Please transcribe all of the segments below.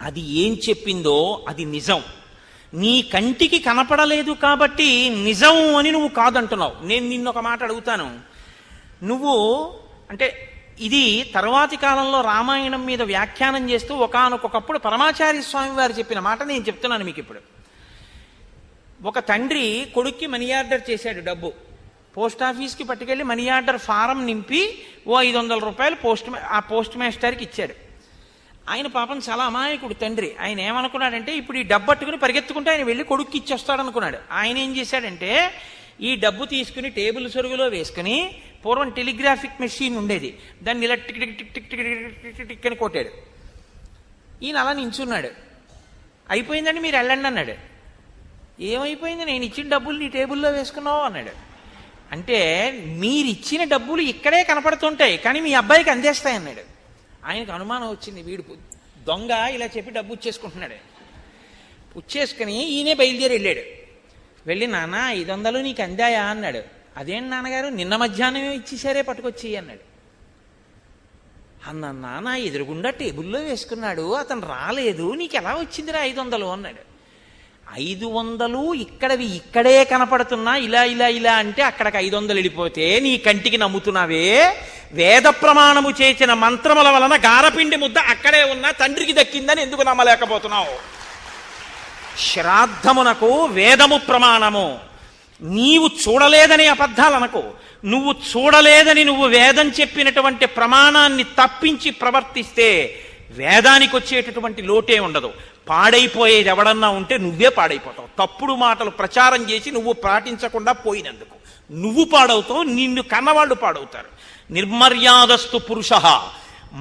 అది ఏం చెప్పిందో అది నిజం. నీ కంటికి కనపడలేదు కాబట్టి నిజం అని నువ్వు కాదంటున్నావు. నేను నిన్నొక మాట అడుగుతాను. నువ్వు అంటే ఇది తర్వాతి కాలంలో రామాయణం మీద వ్యాఖ్యానం చేస్తూ ఒకానొకప్పుడు పరమాచార్య స్వామి వారు చెప్పిన మాట నేను చెప్తున్నాను మీకు ఇప్పుడు. ఒక తండ్రి కొడుక్కి మనీ ఆర్డర్ చేశాడు డబ్బు. పోస్ట్ ఆఫీస్కి పట్టుకెళ్ళి మనీ ఆర్డర్ ఫారం నింపి ఓ 500 రూపాయలు ఆ పోస్ట్ మాస్టర్కి ఇచ్చాడు. ఆయన పాపం చాలా అమాయకుడు తండ్రి. ఆయన ఏమనుకున్నాడంటే ఇప్పుడు ఈ డబ్బు పట్టుకుని పరిగెత్తుకుంటే ఆయన వెళ్ళి కొడుక్కి ఇచ్చేస్తాడు అనుకున్నాడు. ఆయన ఏం చేశాడంటే ఈ డబ్బు తీసుకుని టేబుల్ సొరుగులో వేసుకుని, పూర్వం టెలిగ్రాఫిక్ మెషిన్ ఉండేది, దాన్ని ఇలా tick tick tick tick tick tick tick అని కొట్టాడు. ఈయన అలా నించున్నాడు. అయిపోయిందండి మీరు వెళ్ళండి అన్నాడు. ఏమైపోయింది? నేను ఇచ్చిన డబ్బులు నీ టేబుల్లో వేసుకున్నావు అన్నాడు. అంటే మీరిచ్చిన డబ్బులు ఇక్కడే కనపడుతుంటాయి కానీ మీ అబ్బాయికి అందేస్తాయి అన్నాడు. ఆయనకు అనుమానం వచ్చింది, వీడు దొంగ ఇలా చెప్పి డబ్బు ఉచ్చేసుకుంటున్నాడు. ఉచ్చేసుకుని ఈయనే బయలుదేరి వెళ్ళాడు. వెళ్ళి నాన్న 500 నీకు అందాయా అన్నాడు. అదేంటి నాన్నగారు నిన్న మధ్యాహ్నమే ఇచ్చేసారే పట్టుకొచ్చి అన్నాడు. అన్న నాన్న ఎదురుగుండా టేబుల్లో వేసుకున్నాడు, అతను రాలేదు, నీకు ఎలా వచ్చిందిరా 500 అన్నాడు. 500 ఇక్కడవి ఇక్కడే కనపడుతున్నా ఇలా ఇలా ఇలా అంటే అక్కడికి 500 వెళ్ళిపోతే నీ కంటికి నమ్ముతున్నావే. వేద ప్రమాణము చేసిన మంత్రముల వలన గారపిండి ముద్ద అక్కడే ఉన్నా తండ్రికి దక్కిందని ఎందుకు నమ్మలేకపోతున్నావు? శ్రాద్ధమునకు వేదము ప్రమాణము. నీవు చూడలేదని అబద్ధాలు అనకు. నువ్వు చూడలేదని నువ్వు వేదం చెప్పినటువంటి ప్రమాణాన్ని తప్పించి ప్రవర్తిస్తే వేదానికి వచ్చేటటువంటి లోటే ఉండదు. పాడైపోయేది ఎవడన్నా ఉంటే నువ్వే పాడైపోతావు. తప్పుడు మాటలు ప్రచారం చేసి నువ్వు పాటించకుండా పోయినందుకు నువ్వు పాడవుతావు, నిన్ను కన్నవాళ్ళు పాడవుతారు. నిర్మర్యాదస్తు పురుష,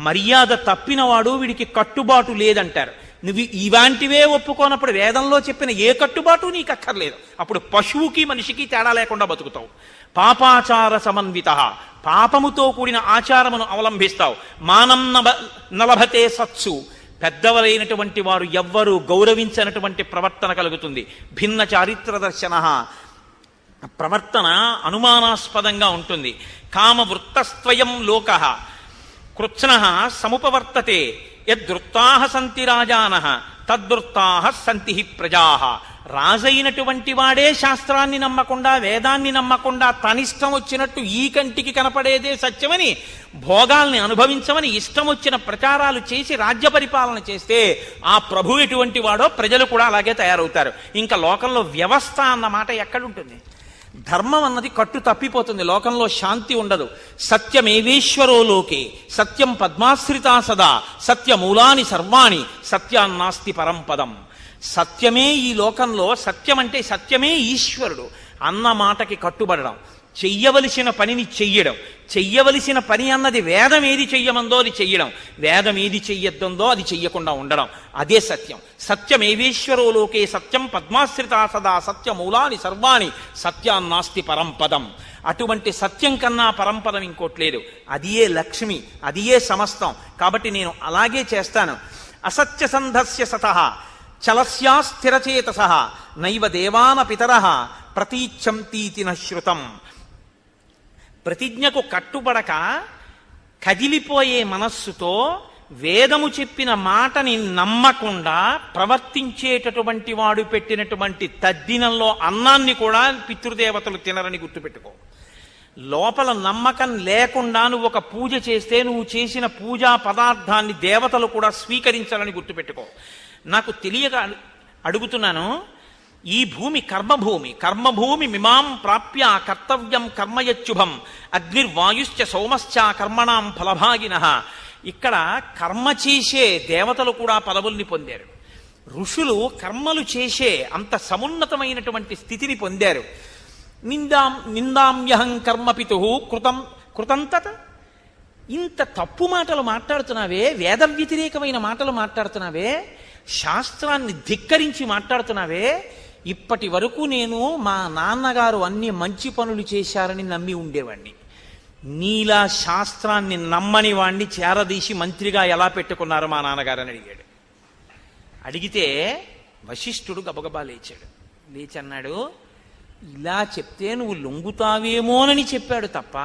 మర్యాద తప్పినవాడు వీడికి కట్టుబాటు లేదంటారు. నువ్వు ఇలాంటివే ఒప్పుకోనప్పుడు వేదంలో చెప్పిన ఏ కట్టుబాటు నీకు అక్కర్లేదు. అప్పుడు పశువుకి మనిషికి తేడా లేకుండా బతుకుతావు. పాపాచార సమన్విత, పాపముతో కూడిన ఆచారమును అవలంబిస్తావు. మానం నలభతే సత్సు, పెద్దవలైనటువంటి వారు ఎవ్వరూ గౌరవించినటువంటి ప్రవర్తన కలుగుతుంది. భిన్న చారిత్ర దర్శన, ప్రవర్తన అనుమానాస్పదంగా ఉంటుంది. కామవృత్తస్త్వయం లోక కృత్స్న సముపవర్తతే యదృత్తా సంతి రాజాన తద్వృత్తా సంతి ప్రజా. రాజైనటువంటి వాడే శాస్త్రాన్ని నమ్మకుండా వేదాన్ని నమ్మకుండా తనిష్టం వచ్చినట్టు ఈ కంటికి కనపడేదే సత్యమని భోగాల్ని అనుభవించమని ఇష్టం వచ్చిన ప్రచారాలు చేసి రాజ్య పరిపాలన చేస్తే ఆ ప్రభు ఎటువంటి వాడో ప్రజలు కూడా అలాగే తయారవుతారు. ఇంకా లోకంలో వ్యవస్థ అన్న మాట ఎక్కడుంటుంది? ధర్మం అన్నది కట్టు తప్పిపోతుంది. లోకంలో శాంతి ఉండదు. సత్యమేవేశ్వరో లోకే సత్యం పద్మాశ్రితా సదా సత్యమూలాని సర్వాణి సత్యాన్నాస్తి పరంపదం. సత్యమే ఈ లోకంలో, సత్యం అంటే సత్యమే ఈశ్వరుడు అన్న మాటకి కట్టుబడడం, చెయ్యవలసిన పనిని చెయ్యడం. చెయ్యవలసిన పని అన్నది వేదం ఏది చెయ్యమందో అది చెయ్యడం, వేదం ఏది చెయ్యొద్దందో అది చెయ్యకుండా ఉండడం. అదే సత్యం. సత్యమేవేశ్వరో లోకే సత్యం పద్మాశ్రితా సదా సత్యమూలాని సర్వాణి సత్యాన్నాస్తి పరంపదం. అటువంటి సత్యం కన్నా పరంపదం ఇంకోట్లేదు. అదియే లక్ష్మి, అదియే సమస్తం. కాబట్టి నేను అలాగే చేస్తాను. అసత్య సంధస్య సతః చలస్యా స్థిరచేతస నైవ దేవాన పితరః ప్రతీచ్ఛంతీతి నశ్రుతం. ప్రతిజ్ఞకు కట్టుబడక కదిలిపోయే మనస్సుతో వేదము చెప్పిన మాటని నమ్మకుండా ప్రవర్తించేటటువంటి వాడు పెట్టినటువంటి తద్దినంలో అన్నాన్ని కూడా పితృదేవతలు తినరని గుర్తుపెట్టుకో. లోపల నమ్మకం లేకుండా నువ్వు ఒక పూజ చేస్తే నువ్వు చేసిన పూజా పదార్థాన్ని దేవతలు కూడా స్వీకరించాలని గుర్తుపెట్టుకో. నాకు తెలియక అడుగుతున్నాను. ఈ భూమి కర్మభూమి. కర్మభూమి మిమాం ప్రాప్య కర్తవ్యం కర్మయచ్చుభం అగ్నిర్వాయుశ్చ సోమశ్చ కర్మణాం ఫలభాగినః. ఇక్కడ కర్మ చేసే దేవతలు కూడా పదవుల్ని పొందారు. ఋషులు కర్మలు చేసే అంత సమున్నతమైనటువంటి స్థితిని పొందారు. నిందామ్యహం కర్మపితు కృతం తత్. ఇంత తప్పు మాటలు మాట్లాడుతున్నావే, వేద వ్యతిరేకమైన మాటలు మాట్లాడుతున్నావే, శాస్త్రాన్ని ధిక్కరించి మాట్లాడుతున్నావే. ఇప్పటి వరకు నేను మా నాన్నగారు అన్ని మంచి పనులు చేశారని నమ్మి ఉండేవాణ్ణి. నీలా శాస్త్రాన్ని నమ్మని వాణ్ణి చేరదీసి మంత్రిగా ఎలా పెట్టుకున్నారు మా నాన్నగారని అడిగాడు. అడిగితే వశిష్ఠుడు గబగబా లేచాడు. లేచి అన్నాడు, ఇలా చెప్తే నువ్వు లొంగుతావేమోనని చెప్పాడు తప్ప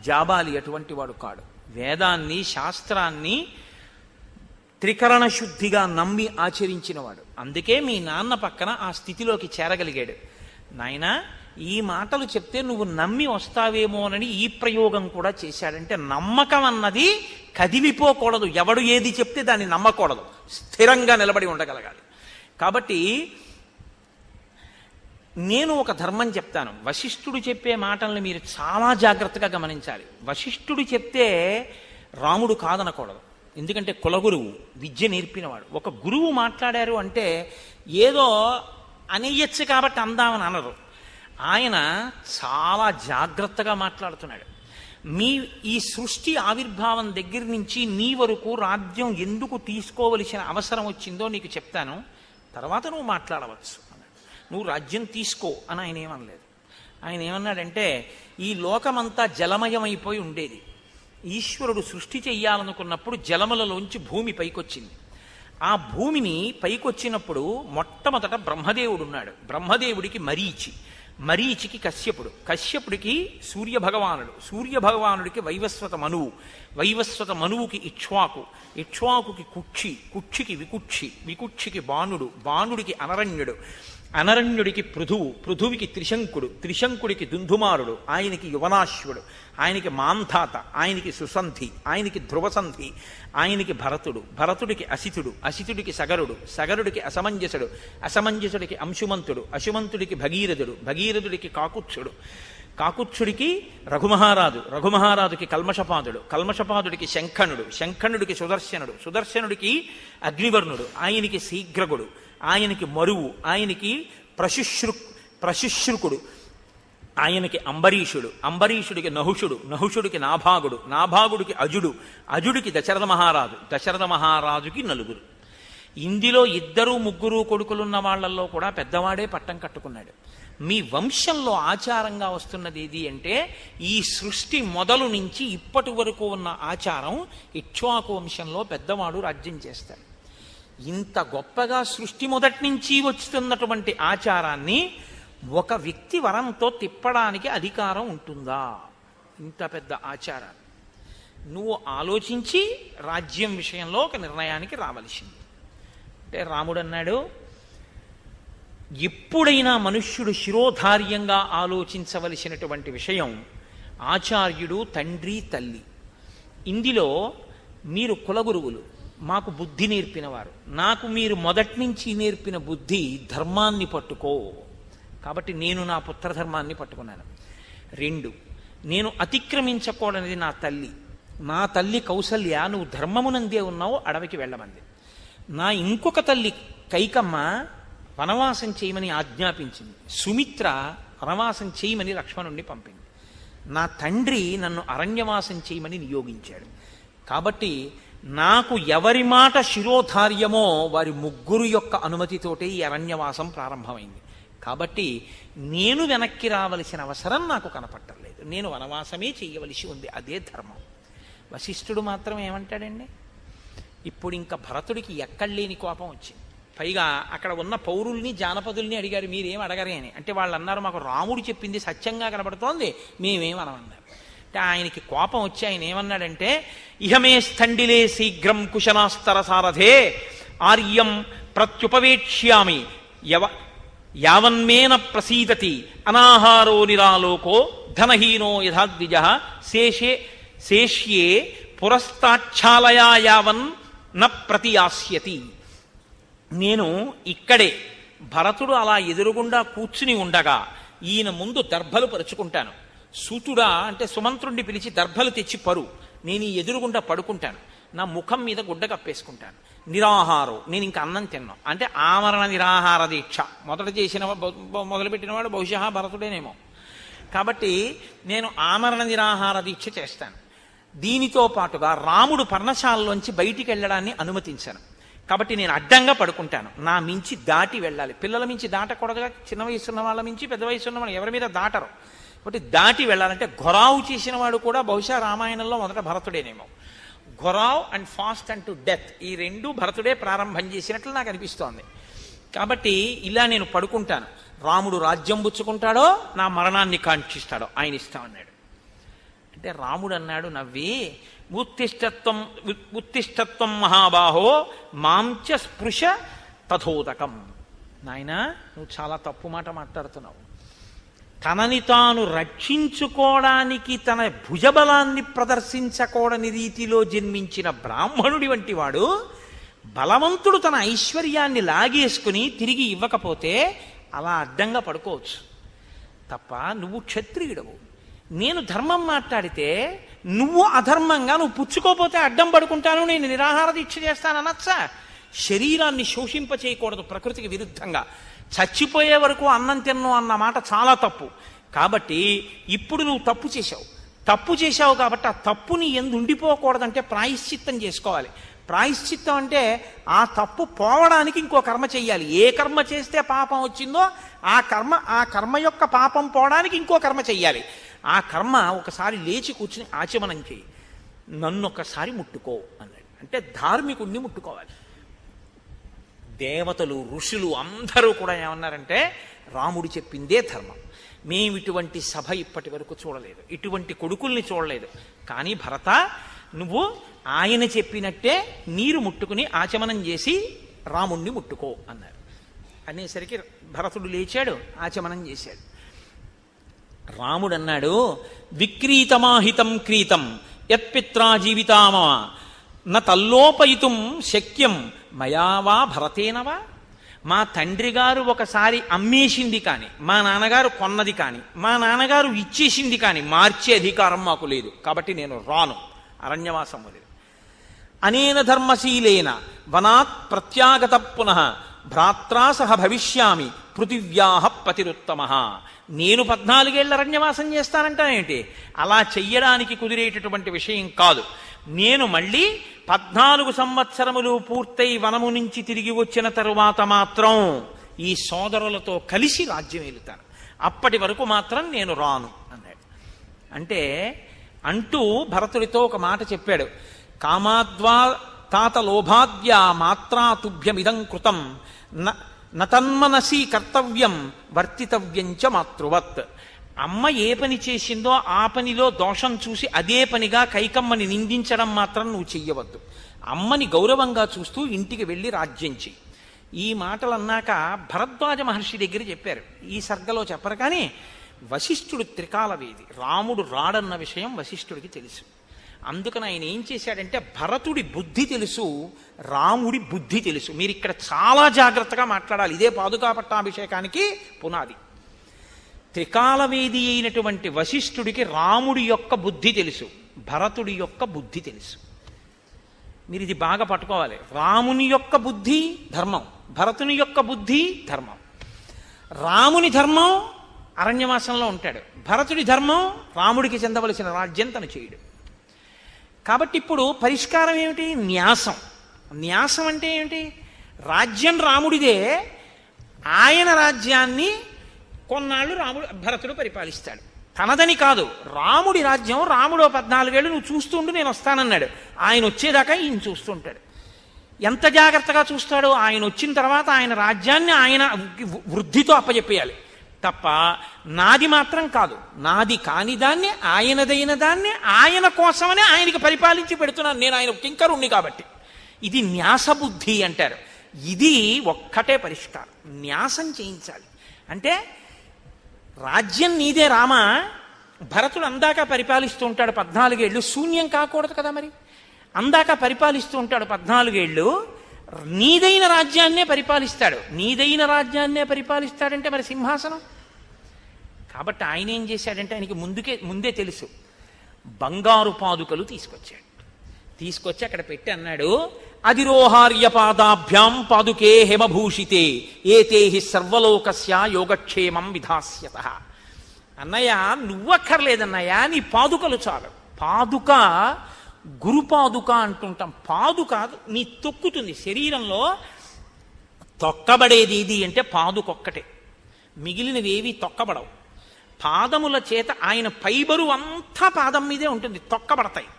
జాబాలి అటువంటి వాడు కాడు. వేదాన్ని శాస్త్రాన్ని త్రికరణ శుద్ధిగా నమ్మి ఆచరించినవాడు. అందుకే మీ నాన్న పక్కన ఆ స్థితిలోకి చేరగలిగాడు. నాయనా, ఈ మాటలు చెప్తే నువ్వు నమ్మి వస్తావేమోనని ఈ ప్రయోగం కూడా చేశాడంటే నమ్మకం అన్నది కదిలిపోకూడదు. ఎవడు ఏది చెప్తే దాన్ని నమ్మకూడదు, స్థిరంగా నిలబడి ఉండగలగాలి. కాబట్టి నేను ఒక ధర్మం చెప్తాను. వశిష్ఠుడు చెప్పే మాటల్ని మీరు చాలా జాగ్రత్తగా గమనించాలి. వశిష్ఠుడు చెప్తే రాముడు కాదనకూడదు. ఎందుకంటే కులగురువు, విద్య నేర్పినవాడు. ఒక గురువు మాట్లాడారు అంటే ఏదో అనేయచ్చు కాబట్టి అందామని అనరు. ఆయన చాలా జాగ్రత్తగా మాట్లాడుతున్నాడు. ఈ సృష్టి ఆవిర్భావం దగ్గర నుంచి నీ వరకు రాజ్యం ఎందుకు తీసుకోవలసిన అవసరం వచ్చిందో నీకు చెప్తాను, తర్వాత నువ్వు మాట్లాడవచ్చు అన్నాడు. నువ్వు రాజ్యం తీసుకో అని ఆయన ఏమనలేదు. ఆయన ఏమన్నాడంటే, ఈ లోకమంతా జలమయమైపోయి ఉండేది. ఈశ్వరుడు సృష్టి చెయ్యాలనుకున్నప్పుడు జలములలోంచి భూమి పైకొచ్చింది. ఆ భూమిని పైకొచ్చినప్పుడు మొట్టమొదట బ్రహ్మదేవుడు ఉన్నాడు. బ్రహ్మదేవుడికి మరీచికి కశ్యపుడు, కశ్యపుడికి సూర్యభగవానుడు, సూర్యభగవానుడికి వైవస్వత మనువు, వైవస్వత మనువుకి ఇక్ష్వాకు, ఇక్ష్వాకుకి కుక్షి, కుక్షికి వికుక్షి, వికుక్షికి బాణుడు, బాణుడికి అనరణ్యుడు, అనరణ్యుడికి పృథువు, పృథువికి త్రిశంకుడు, త్రిశంకుడికి దుందుమారుడు, ఆయనకి యువనాశ్వుడు, ఆయనకి మాంధాత, ఆయనకి సుసంధి, ఆయనకి ధ్రువసంధి, ఆయనకి భరతుడు, భరతుడికి అసితుడు, అసితుడికి సగరుడు, సగరుడికి అసమంజసుడు, అసమంజసుడికి అంశుమంతుడు, అశుమంతుడికి భగీరథుడు, భగీరథుడికి కాకుత్సుడు, కాకుత్సుడికి రఘుమహారాజు, రఘుమహారాజుకి కల్మషపాదుడు, కల్మషపాదుడికి శంఖనుడు, శంఖనుడికి సుదర్శనుడు, సుదర్శనుడికి అగ్నివర్ణుడు, ఆయనకి శీఘ్రగుడు, ఆయనకి మరువు, ఆయనకి ప్రశుశ్రుకుడు, ఆయనకి అంబరీషుడు, అంబరీషుడికి నహుషుడు, నహుషుడికి నాభాగుడు, నాభాగుడికి అజుడు, అజుడికి దశరథ మహారాజు, దశరథ మహారాజుకి నలుగురు. ఇందులో 2, 3 కొడుకులున్న వాళ్లలో కూడా పెద్దవాడే పట్టం కట్టుకున్నాడు. మీ వంశంలో ఆచారంగా వస్తున్నది ఏది అంటే, ఈ సృష్టి మొదలు నుంచి ఇప్పటి వరకు ఉన్న ఆచారం, ఇక్ష్వాకు వంశంలో పెద్దవాడు రాజ్యం చేస్తాడు. ఇంత గొప్పగా సృష్టి మొదటి నుంచి వస్తున్నటువంటి ఆచారాన్ని ఒక వ్యక్తి వరంతో తిప్పడానికి అధికారం ఉంటుందా? ఇంత పెద్ద ఆచారాన్ని నువ్వు ఆలోచించి రాజ్యం విషయంలో ఒక నిర్ణయానికి రావలసింది. అంటే రాముడు అన్నాడు, ఎప్పుడైనా మనుష్యుడు శిరోధార్యంగా ఆలోచించవలసినటువంటి విషయం ఆచార్యుడు, తండ్రి, తల్లి. ఇందులో మీరు కులగురువులు, మాకు బుద్ధి నేర్పినవారు, నాకు మీరు మొదటి నుంచి నేర్పిన బుద్ధి ధర్మాన్ని పట్టుకో. కాబట్టి నేను నా పుత్రధర్మాన్ని పట్టుకున్నాను. 2, నేను అతిక్రమించకూడనిది నా తల్లి. నా తల్లి కౌసల్య, నువ్వు ధర్మమునందే ఉన్నావు, అడవికి వెళ్ళమంది. నా ఇంకొక తల్లి కైకమ్మ వనవాసం చేయమని ఆజ్ఞాపించింది. సుమిత్ర వనవాసం చేయమని లక్ష్మణుణ్ణి పంపింది. నా తండ్రి నన్ను అరణ్యవాసం చేయమని నియోగించాడు. కాబట్టి నాకు ఎవరి మాట శిరోధార్యమో వారి ముగ్గురు యొక్క అనుమతితోటే ఈ అరణ్యవాసం ప్రారంభమైంది. కాబట్టి నేను వెనక్కి రావలసిన అవసరం నాకు కనపట్టలేదు. నేను వనవాసమే చేయవలసి ఉంది, అదే ధర్మం. వశిష్ఠుడు మాత్రం ఏమంటాడండి? ఇప్పుడు ఇంకా భరతుడికి ఎక్కడలేని కోపం వచ్చింది. పైగా అక్కడ ఉన్న పౌరుల్ని, జానపదుల్ని అడిగారు, మీరేం అడగరే అని. అంటే వాళ్ళు అన్నారు, మాకు రాముడు చెప్పింది సత్యంగా కనబడుతోంది, మేమేమనమన్నారు. అంటే ఆయనకి కోపం వచ్చి ఆయన ఏమన్నాడంటే, ఇహమే స్థండిలే శీఘ్రం కుశనాస్తర సారథే ఆర్యం ప్రత్యుపవేక్ష్యామి యావన్మేన ప్రసీదతి అనాహారో నిరాలోకో ధనహీనో యథాద్విజ శేష్యే పురస్తాచ్ఛాలయా యావన్ న ప్రతియాస్యతి. నేను ఇక్కడే భరతుడు అలా ఎదురుగుండా కూర్చుని ఉండగా ఈయన ముందు దర్భలు పరుచుకుంటాను. సూతుడా అంటే సుమంత్రుణ్ణి పిలిచి దర్భలు తెచ్చి పరు, నేను ఈ ఎదురుగుండా పడుకుంటాను, నా ముఖం మీద గుడ్డ కప్పేసుకుంటాను. నిరాహారం, నేను ఇంకా అన్నం తిన్నాను. అంటే ఆమరణ నిరాహార దీక్ష మొదలుపెట్టినవాడు బహుశా భరతుడేనేమో. కాబట్టి నేను ఆమరణ నిరాహార దీక్ష చేస్తాను. దీనితో పాటుగా రాముడు పర్ణశాలలోంచి బయటికి వెళ్ళడాన్ని అనుమతించాను. కాబట్టి నేను అడ్డంగా పడుకుంటాను, నా మించి దాటి వెళ్ళాలి. పిల్లల మించి దాటకూడదుగా, చిన్న వయసున్న వాళ్ళ మించి పెద్ద వయసున్న వాళ్ళు ఎవరి మీద దాటరు. కాబట్టి దాటి వెళ్ళాలంటే ఘొరావు చేసిన వాడు కూడా బహుశా రామాయణంలో మొదట భరతుడేనేమో. Gherao and fast and to death, ఈ 2 భరతుడే ప్రారంభం చేసినట్లు నాకు అనిపిస్తోంది. కాబట్టి ఇలా నేను పడుకుంటాను. రాముడు రాజ్యం పుచ్చుకుంటాడో నా మరణాన్ని కాంక్షిస్తాడో ఆయన ఇష్టం అన్నాడు. అంటే రాముడు అన్నాడు నవ్వి, ఉత్తిష్టత్వం ఉత్తిష్టత్వం మహాబాహో మాంచ స్పృశ తథోదకం. నాయనా, నువ్వు చాలా తప్పు మాట మాట్లాడుతున్నావు. తనని తాను రక్షించుకోవడానికి తన భుజబలాన్ని ప్రదర్శించకూడని రీతిలో జన్మించిన బ్రాహ్మణుడి వంటి వాడు బలవంతుడు తన ఐశ్వర్యాన్ని లాగేసుకుని తిరిగి ఇవ్వకపోతే అలా అడ్డంగా పడుకోవచ్చు తప్ప నువ్వు క్షత్రియుడవు. నేను ధర్మం మాట్లాడితే నువ్వు అధర్మంగా నువ్వు పుచ్చుకోపోతే అడ్డం పడుకుంటాను, నేను నిరాహార దీక్ష చేస్తాననొచ్చా? శరీరాన్ని శోషింప చేయకూడదు ప్రకృతికి విరుద్ధంగా. చచ్చిపోయే వరకు అన్నం తిన్ను అన్న మాట చాలా తప్పు. కాబట్టి ఇప్పుడు నువ్వు తప్పు చేశావు కాబట్టి ఆ తప్పుని ఎందు ఉండిపోకూడదంటే ప్రాయశ్చిత్తం చేసుకోవాలి. ప్రాయశ్చిత్తం అంటే ఆ తప్పు పోవడానికి ఇంకో కర్మ చెయ్యాలి. ఏ కర్మ చేస్తే పాపం వచ్చిందో ఆ కర్మ యొక్క పాపం పోవడానికి ఇంకో కర్మ చెయ్యాలి. ఆ కర్మ ఒకసారి లేచి కూర్చుని ఆచమనం చేయి, నన్ను ఒకసారి ముట్టుకో అన్నాడు. అంటే ధార్మికుణ్ణి ముట్టుకోవాలి. దేవతలు ఋషులు అందరూ కూడా ఏమన్నారంటే రాముడు చెప్పిందే ధర్మం. మేము ఇటువంటి సభ ఇప్పటి వరకు చూడలేదు, ఇటువంటి కొడుకుల్ని చూడలేదు. కానీ భరత, నువ్వు ఆయన చెప్పినట్టే నీరు ముట్టుకుని ఆచమనం చేసి రాముణ్ణి ముట్టుకో అన్నారు. అనేసరికి భరతుడు లేచాడు, ఆచమనం చేశాడు. రాముడు అన్నాడు, విక్రీతమాహితం క్రీతం యత్పిత్రా జీవితామా న తల్లోపయితుం శక్యం మయావా భరతేనవా. మా తండ్రి గారు ఒకసారి అమ్మేసింది కానీ, మా నాన్నగారు కొన్నది కానీ, మా నాన్నగారు ఇచ్చేసింది కానీ మార్చే అధికారం మాకు లేదు. కాబట్టి నేను రాను, అరణ్యవాసం వదిలి. అనేన ధర్మశీలేన వనాత్ ప్రత్యాగత పునః భ్రాత్రా సహ భవిష్యామి పృథివ్యాః పతిరుత్తమ. నేను 14 ఏళ్ళ అరణ్యవాసం చేస్తానంటానేంటి? అలా చెయ్యడానికి కుదిరేటటువంటి విషయం కాదు. నేను మళ్ళీ 14 సంవత్సరములు పూర్తయి వనము నుంచి తిరిగి వచ్చిన తరువాత మాత్రం ఈ సోదరులతో కలిసి రాజ్యం ఏలుతాను. అప్పటి వరకు మాత్రం నేను రాను అన్నాడు. అంటే అంటూ భరతుడితో ఒక మాట చెప్పాడు. కామాద్వా తాత లోభాద్య మాత్రా తుభ్యమిదం కృతం నతన్మనసి కర్తవ్యం వర్తితవ్యంచ మాతృవత్. అమ్మ ఏ పని చేసిందో ఆ పనిలో దోషం చూసి అదే పనిగా కైకమ్మని నిందించడం మాత్రం నువ్వు చెయ్యవద్దు. అమ్మని గౌరవంగా చూస్తూ ఇంటికి వెళ్ళి రాజ్యం చెయ్యి. ఈ మాటలు అన్నాక భరద్వాజ మహర్షి దగ్గర చెప్పారు. ఈ సర్గలో చెప్పరు కానీ వశిష్ఠుడు త్రికాలవేది, రాముడు రాడన్న విషయం వశిష్ఠుడికి తెలుసు. అందుకని ఆయన ఏం చేశాడంటే భరతుడి బుద్ధి తెలుసు, రాముడి బుద్ధి తెలుసు. మీరు ఇక్కడ చాలా జాగ్రత్తగా మాట్లాడాలి. ఇదే పాదుకా పట్టాభిషేకానికి పునాది. త్రికాలవేది అయినటువంటి వశిష్ఠుడికి రాముడి యొక్క బుద్ధి తెలుసు, భరతుడి యొక్క బుద్ధి తెలుసు. మీరు ఇది బాగా పట్టుకోవాలి. రాముని యొక్క బుద్ధి ధర్మం, భరతుని యొక్క బుద్ధి ధర్మం. రాముని ధర్మం అరణ్యవాసంలో ఉంటాడు, భరతుడి ధర్మం రాముడికి చెందవలసిన రాజ్యం తను చేయడు. కాబట్టి ఇప్పుడు పరిష్కారం ఏమిటి? న్యాసం. న్యాసం అంటే ఏమిటి? రాజ్యం రాముడిదే, ఆయన రాజ్యాన్ని కొన్నాళ్ళు భరతుడు పరిపాలిస్తాడు. తనదని కాదు, రాముడి రాజ్యం. రాముడు 14 ఏళ్ళు నువ్వు చూస్తుండు, నేను వస్తానన్నాడు. ఆయన వచ్చేదాకా ఈయన చూస్తుంటాడు. ఎంత జాగ్రత్తగా చూస్తాడు? ఆయన వచ్చిన తర్వాత ఆయన రాజ్యాన్ని ఆయన వృద్ధితో అప్పచెప్పేయాలి తప్ప నాది మాత్రం కాదు. నాది కాని దాన్ని, ఆయనదైన దాన్ని ఆయన కోసమనే ఆయనకి పరిపాలించి పెడుతున్నాను. నేను ఆయన కింకరుణ్ణి కాబట్టి. ఇది న్యాసబుద్ధి అంటారు. ఇది ఒక్కటే పరిష్కారం. న్యాసం చేయించాలి. అంటే రాజ్యం నీదే రామా, భరతుడు అందాక పరిపాలిస్తూ ఉంటాడు 14 ఏళ్ళు, శూన్యం కాకూడదు కదా. మరి అందాక పరిపాలిస్తూ ఉంటాడు 14 ఏళ్ళు, నీదైన రాజ్యాన్నే పరిపాలిస్తాడు. నీదైన రాజ్యాన్నే పరిపాలిస్తాడంటే మరి సింహాసనం. కాబట్టి ఆయన ఏం చేశాడంటే ఆయనకి ముందే తెలుసు. బంగారు పాదుకలు తీసుకొచ్చి అక్కడ పెట్టి అన్నాడు, అధిరోహార్య పాదాభ్యాం పాదుకే హేమభూషితే ఏతే హి సర్వలోకస్య యోగక్షేమం విధాస్యత. అన్నయ్య నువ్వక్కర్లేదన్నయ్య, నీ పాదుకలు చాలు. పాదుక గురుపాదుక అంటుంటాం. పాదుక నీ తొక్కుతుంది. శరీరంలో తొక్కబడేది ఇది అంటే పాదుకొక్కటే, మిగిలినవేవి తొక్కబడవు. పాదముల చేత ఆయన పైబరు అంతా పాదం మీదే ఉంటుంది, తొక్కబడతాయి.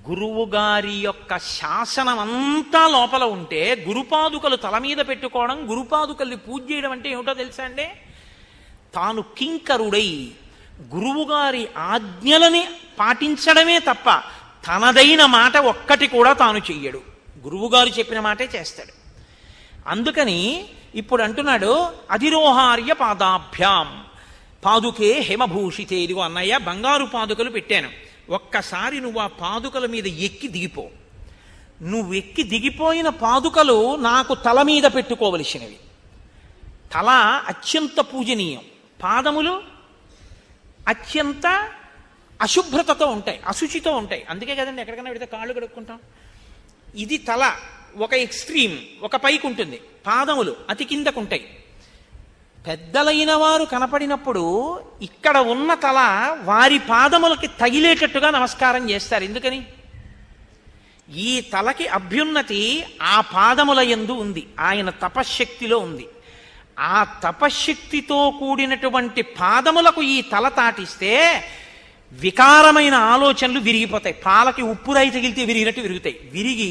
గురువు గారి యొక్క శాసనం అంతా లోపల ఉంటే గురుపాదుకలు తల మీద పెట్టుకోవడం, గురుపాదుకల్ని పూజ చేయడం అంటే ఏమిటో తెలుసా అండి? తాను కింకరుడై గురువుగారి ఆజ్ఞలని పాటించడమే తప్ప తనదైన మాట ఒక్కటి కూడా తాను చెయ్యడు, గురువుగారు చెప్పిన మాటే చేస్తాడు. అందుకని ఇప్పుడు అంటున్నాడు అధిరోహార్య పాదాభ్యాం పాదుకే హేమభూషితే. ఇదిగో అన్నయ్య బంగారు పాదుకలు పెట్టాను, ఒక్కసారి నువ్వు ఆ పాదుకల మీద ఎక్కి దిగిపో. నువ్వు ఎక్కి దిగిపోయిన పాదుకలు నాకు తల మీద పెట్టుకోవలసినవి. తల అత్యంత పూజనీయం, పాదములు అత్యంత అశుభ్రతతో ఉంటాయి, అశుచితో ఉంటాయి. అందుకే కదండి ఎక్కడికైనా పెడితే కాళ్ళు కడుక్కుంటాం. ఇది తల ఒక ఎక్స్ట్రీమ్, ఒక పైకి ఉంటుంది, పాదములు అతి కిందకుంటాయి. పెద్దలైన వారు కనపడినప్పుడు ఇక్కడ ఉన్న తల వారి పాదములకి తగిలేటట్టుగా నమస్కారం చేస్తారు. ఎందుకని? ఈ తలకి అభ్యున్నతి ఆ పాదముల యందు ఉంది, ఆయన తపశ్శక్తిలో ఉంది. ఆ తపశ్శక్తితో కూడినటువంటి పాదములకు ఈ తల తాటిస్తే వికారమైన ఆలోచనలు విరిగిపోతాయి. పాలకి ఉప్పురాయి తగిలితే విరిగినట్టు విరుగుతాయి. విరిగి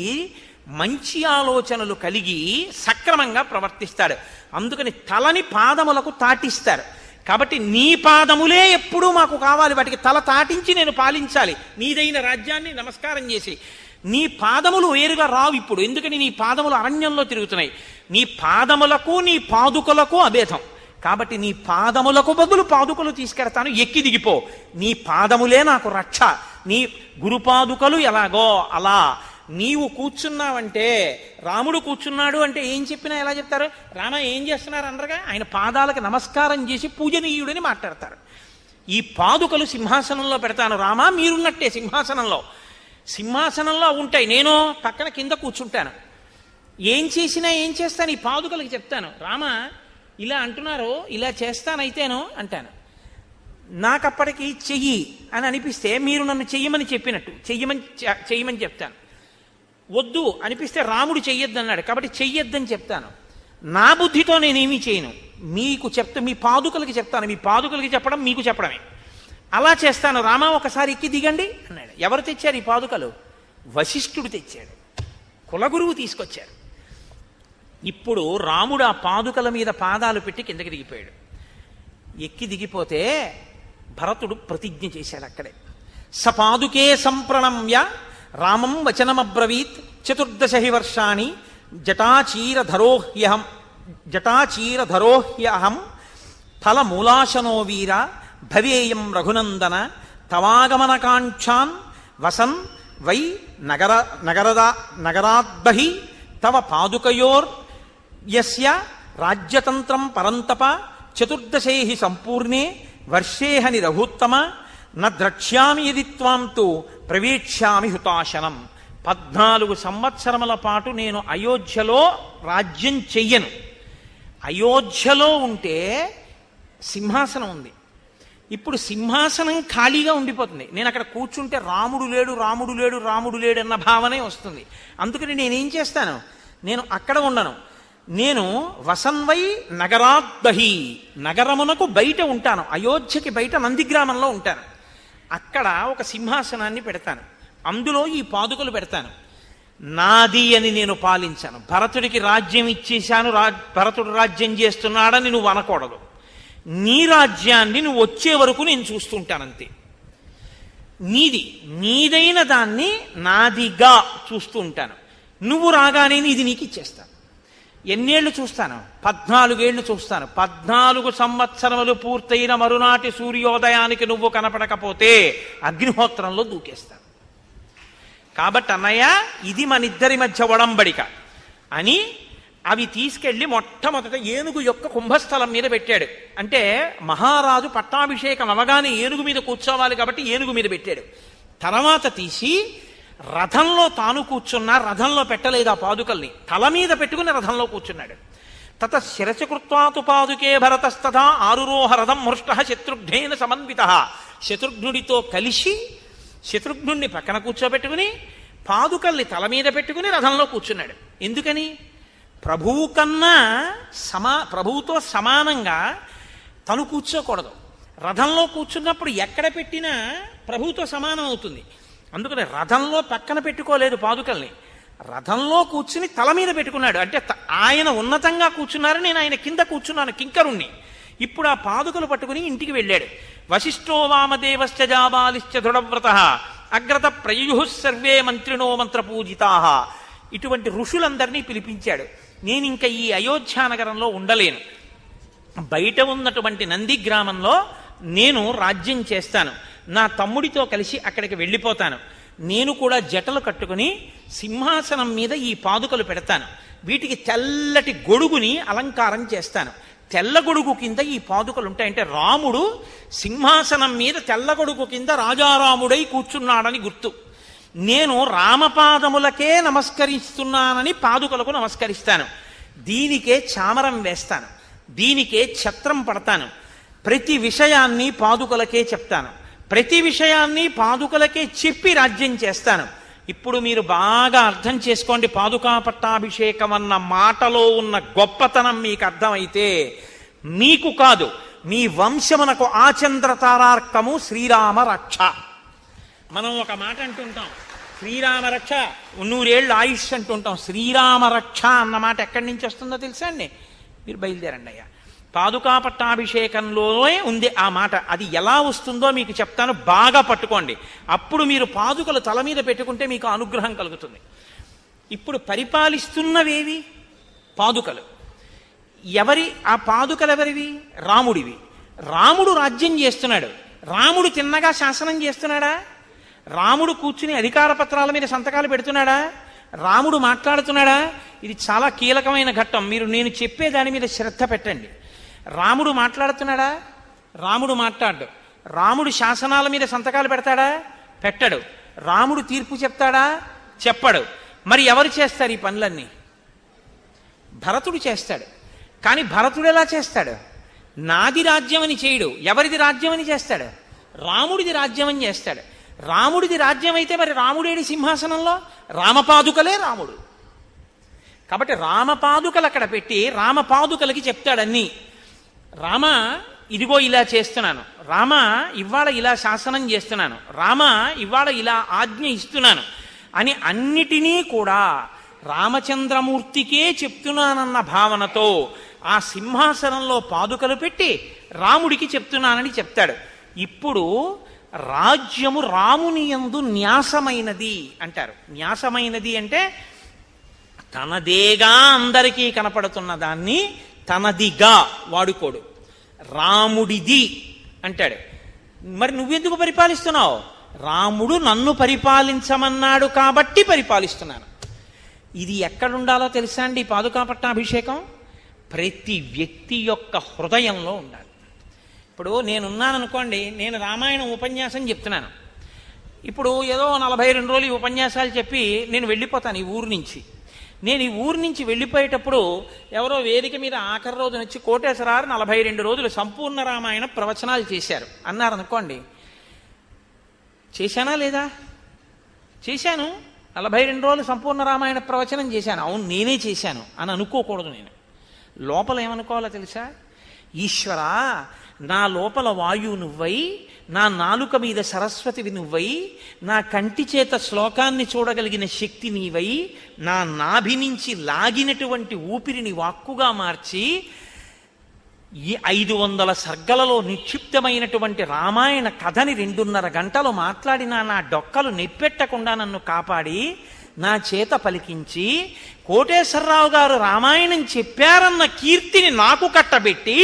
మంచి ఆలోచనలు కలిగి సక్రమంగా ప్రవర్తిస్తాడు. అందుకని తలని పాదములకు తాటిస్తారు. కాబట్టి నీ పాదములే ఎప్పుడూ మాకు కావాలి, వాటికి తల తాటించి నేను పాలించాలి నీదైన రాజ్యాన్ని నమస్కారం చేసి. నీ పాదములు వేరుగా రావు ఇప్పుడు, ఎందుకని నీ పాదములు అరణ్యంలో తిరుగుతున్నాయి. నీ పాదములకు నీ పాదుకలకు అభేదం. కాబట్టి నీ పాదములకు బదులు పాదుకలు తీసుకెడతాను, ఎక్కి దిగిపో. నీ పాదములే నాకు రక్ష. నీ గురుపాదుకలు ఎలాగో అలా నీవు కూర్చున్నావంటే, రాముడు కూర్చున్నాడు అంటే ఏం చెప్పినా ఎలా చెప్తారు? రామ ఏం చేస్తున్నారు అనరుగా, ఆయన పాదాలకు నమస్కారం చేసి పూజనీయుడని మాట్లాడతారు. ఈ పాదుకలు సింహాసనంలో పెడతాను రామ, మీరున్నట్టే సింహాసనంలో ఉంటాయి, నేను పక్కన కింద కూర్చుంటాను. ఏం చేసినా ఏం చేస్తాను ఈ పాదుకలకి చెప్తాను. రామ ఇలా అంటున్నారు, ఇలా చేస్తానైతేనో అంటాను. నాకప్పటికి చెయ్యి అని అనిపిస్తే మీరు నన్ను చెయ్యమని చెప్పినట్టు చెయ్యమని చెప్తాను. వద్దు అనిపిస్తే రాముడు చెయ్యొద్దన్నాడు కాబట్టి చెయ్యొద్దని చెప్తాను. నా బుద్ధితో నేనేమీ చేయను, మీకు మీ పాదుకలకి చెప్తాను. మీ పాదుకలకి చెప్పడం మీకు చెప్పడమే. అలా చేస్తాను. రామ ఒకసారి ఎక్కి దిగండి అన్నాడు. ఎవరు తెచ్చారు ఈ పాదుకలు? వశిష్ఠుడు తెచ్చాడు, కులగురువు తీసుకొచ్చారు. ఇప్పుడు రాముడు ఆ పాదుకల మీద పాదాలు పెట్టి కిందకి దిగిపోయాడు. ఎక్కి దిగిపోతే భరతుడు ప్రతిజ్ఞ చేశాడు అక్కడే. సపాదుకే సంప్రణమ్య రామం వచనమబ్రవీత్ 14 వర్షాణి జటాచీరధరోహ్యహం ఫలమూలాశనో వీర భవేయం రఘునందన తవాగమనకాంక్షాన్ వసన్ వై నగరాద్బహి తవ పాదుకయోర్ యస్య రాజ్యతంత్రం పరంతప 14 సంపూర్ణే వర్షేహని రఘుత్తమ న ద్రక్ష్యామి యది త్వాం తు ప్రవేక్ష్యామి హుతాశనం. 14 సంవత్సరముల పాటు నేను అయోధ్యలో రాజ్యం చెయ్యను. అయోధ్యలో ఉంటే సింహాసనం ఉంది, ఇప్పుడు సింహాసనం ఖాళీగా ఉండిపోతుంది. నేను అక్కడ కూర్చుంటే రాముడు లేడు అన్న భావనే వస్తుంది. అందుకని నేనేం చేస్తాను, నేను అక్కడ ఉండను. నేను వసన్వై నగరాద్బహి, నగరమునకు బయట ఉంటాను. అయోధ్యకి బయట నందిగ్రామంలో ఉంటాను. అక్కడ ఒక సింహాసనాన్ని పెడతాను, అందులో ఈ పాదుకలు పెడతాను. నాది అని నేను పాలించాను. భరతుడికి రాజ్యం ఇచ్చేశాను, భరతుడు రాజ్యం చేస్తున్నాడని నువ్వు అనకూడదు. నీ రాజ్యాన్ని నువ్వు వచ్చే వరకు నేను చూస్తుంటానంతే. నీదైన దాన్ని నాదిగా చూస్తూ ఉంటాను. నువ్వు రాగానే ఇది నీకు ఇచ్చేస్తాను. ఎన్నేళ్లు చూస్తాను? 14 ఏళ్లు చూస్తాను. 14 సంవత్సరములు పూర్తయిన మరునాటి సూర్యోదయానికి నువ్వు కనపడకపోతే అగ్నిహోత్రంలో దూకేస్తాను. కాబట్టి అన్నయ్య ఇది మనిద్దరి మధ్య ఒడంబడిక అని అవి తీసుకెళ్లి మొట్టమొదట ఏనుగు యొక్క కుంభస్థలం మీద పెట్టాడు. అంటే మహారాజు పట్టాభిషేకం అవగానే ఏనుగు మీద కూర్చోవాలి కాబట్టి ఏనుగు మీద పెట్టాడు. తర్వాత తీసి రథంలో తాను కూర్చున్నా, రథంలో పెట్టలేదు ఆ పాదుకల్ని, తల మీద పెట్టుకుని రథంలో కూర్చున్నాడు. తత శిరచకృత్వాతు పాదుకే భరతస్తథా ఆరురోహ రథం మృష్ట శత్రుఘ్నేన సమన్విత. శత్రుఘ్నుడితో కలిసి శత్రుఘ్నుడిని పక్కన కూర్చోబెట్టుకుని పాదుకల్ని తల మీద పెట్టుకుని రథంలో కూర్చున్నాడు. ఎందుకని? ప్రభువుతో సమానంగా తను కూర్చోకూడదు. రథంలో కూర్చున్నప్పుడు ఎక్కడ పెట్టినా ప్రభువుతో సమానం అవుతుంది. అందుకని రథంలో పక్కన పెట్టుకోలేదు పాదుకల్ని, రథంలో కూర్చుని తల మీద పెట్టుకున్నాడు. అంటే ఆయన ఉన్నతంగా కూర్చున్నారు, నేను ఆయన కింద కూర్చున్నాను కింకరుణ్ణి. ఇప్పుడు ఆ పాదుకలు పట్టుకుని ఇంటికి వెళ్ళాడు. వశిష్ఠో వామదేవశ్చ జాబాలిశ్చ దృఢవ్రత అగ్రత ప్రయుః సర్వే మంత్రిణో మంత్రపూజితా. ఇటువంటి ఋషులందరినీ పిలిపించాడు. నేను ఇంకా ఈ అయోధ్యానగరంలో ఉండలేను, బయట ఉన్నటువంటి నంది గ్రామంలో నేను రాజ్యం చేస్తాను, నా తమ్ముడితో కలిసి అక్కడికి వెళ్ళిపోతాను. నేను కూడా జటలు కట్టుకుని సింహాసనం మీద ఈ పాదుకలు పెడతాను, వీటికి తెల్లటి గొడుగుని అలంకారం చేస్తాను. తెల్ల గొడుగు కింద ఈ పాదుకలు ఉంటాయి. అంటే రాముడు సింహాసనం మీద తెల్ల గొడుగు కింద రాజారాముడై కూర్చున్నాడని గుర్తు. నేను రామపాదములకే నమస్కరిస్తున్నానని పాదుకలకు నమస్కరిస్తాను. దీనికే చామరం వేస్తాను, దీనికే ఛత్రం పడతాను. ప్రతి విషయాన్ని పాదుకలకే చెప్తాను, ప్రతి విషయాన్ని పాదుకలకే చెప్పి రాజ్యం చేస్తాను. ఇప్పుడు మీరు బాగా అర్థం చేసుకోండి. పాదుకా పట్టాభిషేకం అన్న మాటలో ఉన్న గొప్పతనం మీకు అర్థమైతే మీకు కాదు, మీ వంశమునకు ఆచంద్ర తారార్కము శ్రీరామ రక్ష. మనం ఒక మాట అంటుంటాం, శ్రీరామ రక్ష 100 ఏళ్ళు ఆయుష్ అంటుంటాం. శ్రీరామ రక్ష అన్న మాట ఎక్కడి నుంచి వస్తుందో తెలుసా అండి? మీరు బయలుదేరండి అయ్యా. పాదుకా పట్టాభిషేకంలోనే ఉంది ఆ మాట. అది ఎలా వస్తుందో మీకు చెప్తాను, బాగా పట్టుకోండి. అప్పుడు మీరు పాదుకలు తల మీద పెట్టుకుంటే మీకు అనుగ్రహం కలుగుతుంది. ఇప్పుడు పరిపాలిస్తున్నవేవి? పాదుకలు. ఎవరి ఆ పాదుకలు ఎవరివి? రాముడివి. రాముడు రాజ్యం చేస్తున్నాడు. రాముడు తిన్నగా శాసనం చేస్తున్నాడా? రాముడు కూర్చుని అధికార పత్రాల మీద సంతకాలు పెడుతున్నాడా? రాముడు మాట్లాడుతున్నాడా? ఇది చాలా కీలకమైన ఘట్టం. మీరు నేను చెప్పే దాని మీద శ్రద్ధ పెట్టండి. రాముడు మాట్లాడుతున్నాడా? రాముడు మాట్లాడు. రాముడు శాసనాల మీద సంతకాలు పెడతాడా? పెట్టడు. రాముడు తీర్పు చెప్తాడా? చెప్పడు. మరి ఎవరు చేస్తారు ఈ పనులన్నీ? భరతుడు చేస్తాడు. కానీ భరతుడు ఎలా చేస్తాడు? నాది రాజ్యం అని చేయడు. ఎవరిది రాజ్యం అని చేస్తాడు? రాముడిది రాజ్యం అని చేస్తాడు. రాముడిది రాజ్యం అయితే మరి రాముడేడి సింహాసనంలో? రామపాదుకలే రాముడు. కాబట్టి రామపాదుకలు అక్కడ పెట్టి రామపాదుకలకి చెప్తాడన్నీ. రామ ఇదిగో ఇలా చేస్తున్నాను, రామ ఇవాళ ఇలా శాసనం చేస్తున్నాను, రామ ఇవాళ ఇలా ఆజ్ఞ ఇస్తున్నాను అని అన్నిటినీ కూడా రామచంద్రమూర్తికే చెప్తున్నానన్న భావనతో ఆ సింహాసనంలో పాదుకలు పెట్టి రాముడికి చెప్తున్నానని చెప్తాడు. ఇప్పుడు రాజ్యము రాముని యందు న్యాసమైనది అంటారు. న్యాసమైనది అంటే తనదేగా అందరికీ కనపడుతున్న దాన్ని తనదిగా వాడుకోడు. రాముడిది అంటాడు. మరి నువ్వెందుకు పరిపాలిస్తున్నావు? రాముడు నన్ను పరిపాలించమన్నాడు కాబట్టి పరిపాలిస్తున్నాను. ఇది ఎక్కడుండాలో తెలుసా అండి? పాదుకా పట్టాభిషేకం ప్రతి వ్యక్తి యొక్క హృదయంలో ఉండాలి. ఇప్పుడు నేనున్నాననుకోండి, నేను రామాయణం ఉపన్యాసం చెప్తున్నాను. ఇప్పుడు ఏదో 42 రోజులు ఈ ఉపన్యాసాలు చెప్పి నేను వెళ్ళిపోతాను ఈ ఊరు నుంచి. నేను ఈ ఊరు నుంచి వెళ్ళిపోయేటప్పుడు ఎవరో వేదిక మీద ఆఖరి రోజు వచ్చి కోటేశ్వరారు 42 రోజులు సంపూర్ణ రామాయణ ప్రవచనాలు చేశారు అన్నారనుకోండి, చేశానా లేదా? చేశాను. 42 రోజులు సంపూర్ణ రామాయణ ప్రవచనం చేశాను. అవును నేనే చేశాను అని అనుకోకూడదు. నేను లోపల ఏమనుకోవాలో తెలుసా? ఈశ్వరా, నా లోపల వాయువు నువ్వై, నా నాలుక మీద సరస్వతివి నువ్వై, నా కంటి చేత శ్లోకాన్ని చూడగలిగిన శక్తి నీవై, నా నాభి నుంచి లాగినటువంటి ఊపిరిని వాక్కుగా మార్చి ఈ 500 సర్గలలో నిక్షిప్తమైనటువంటి రామాయణ కథని 2.5 గంటలు మాట్లాడినా నా డొక్కలు నెప్పెట్టకుండా నన్ను కాపాడి నా చేత పలికించి కోటేశ్వరరావు గారు రామాయణం చెప్పారన్న కీర్తిని నాకు కట్టబెట్టి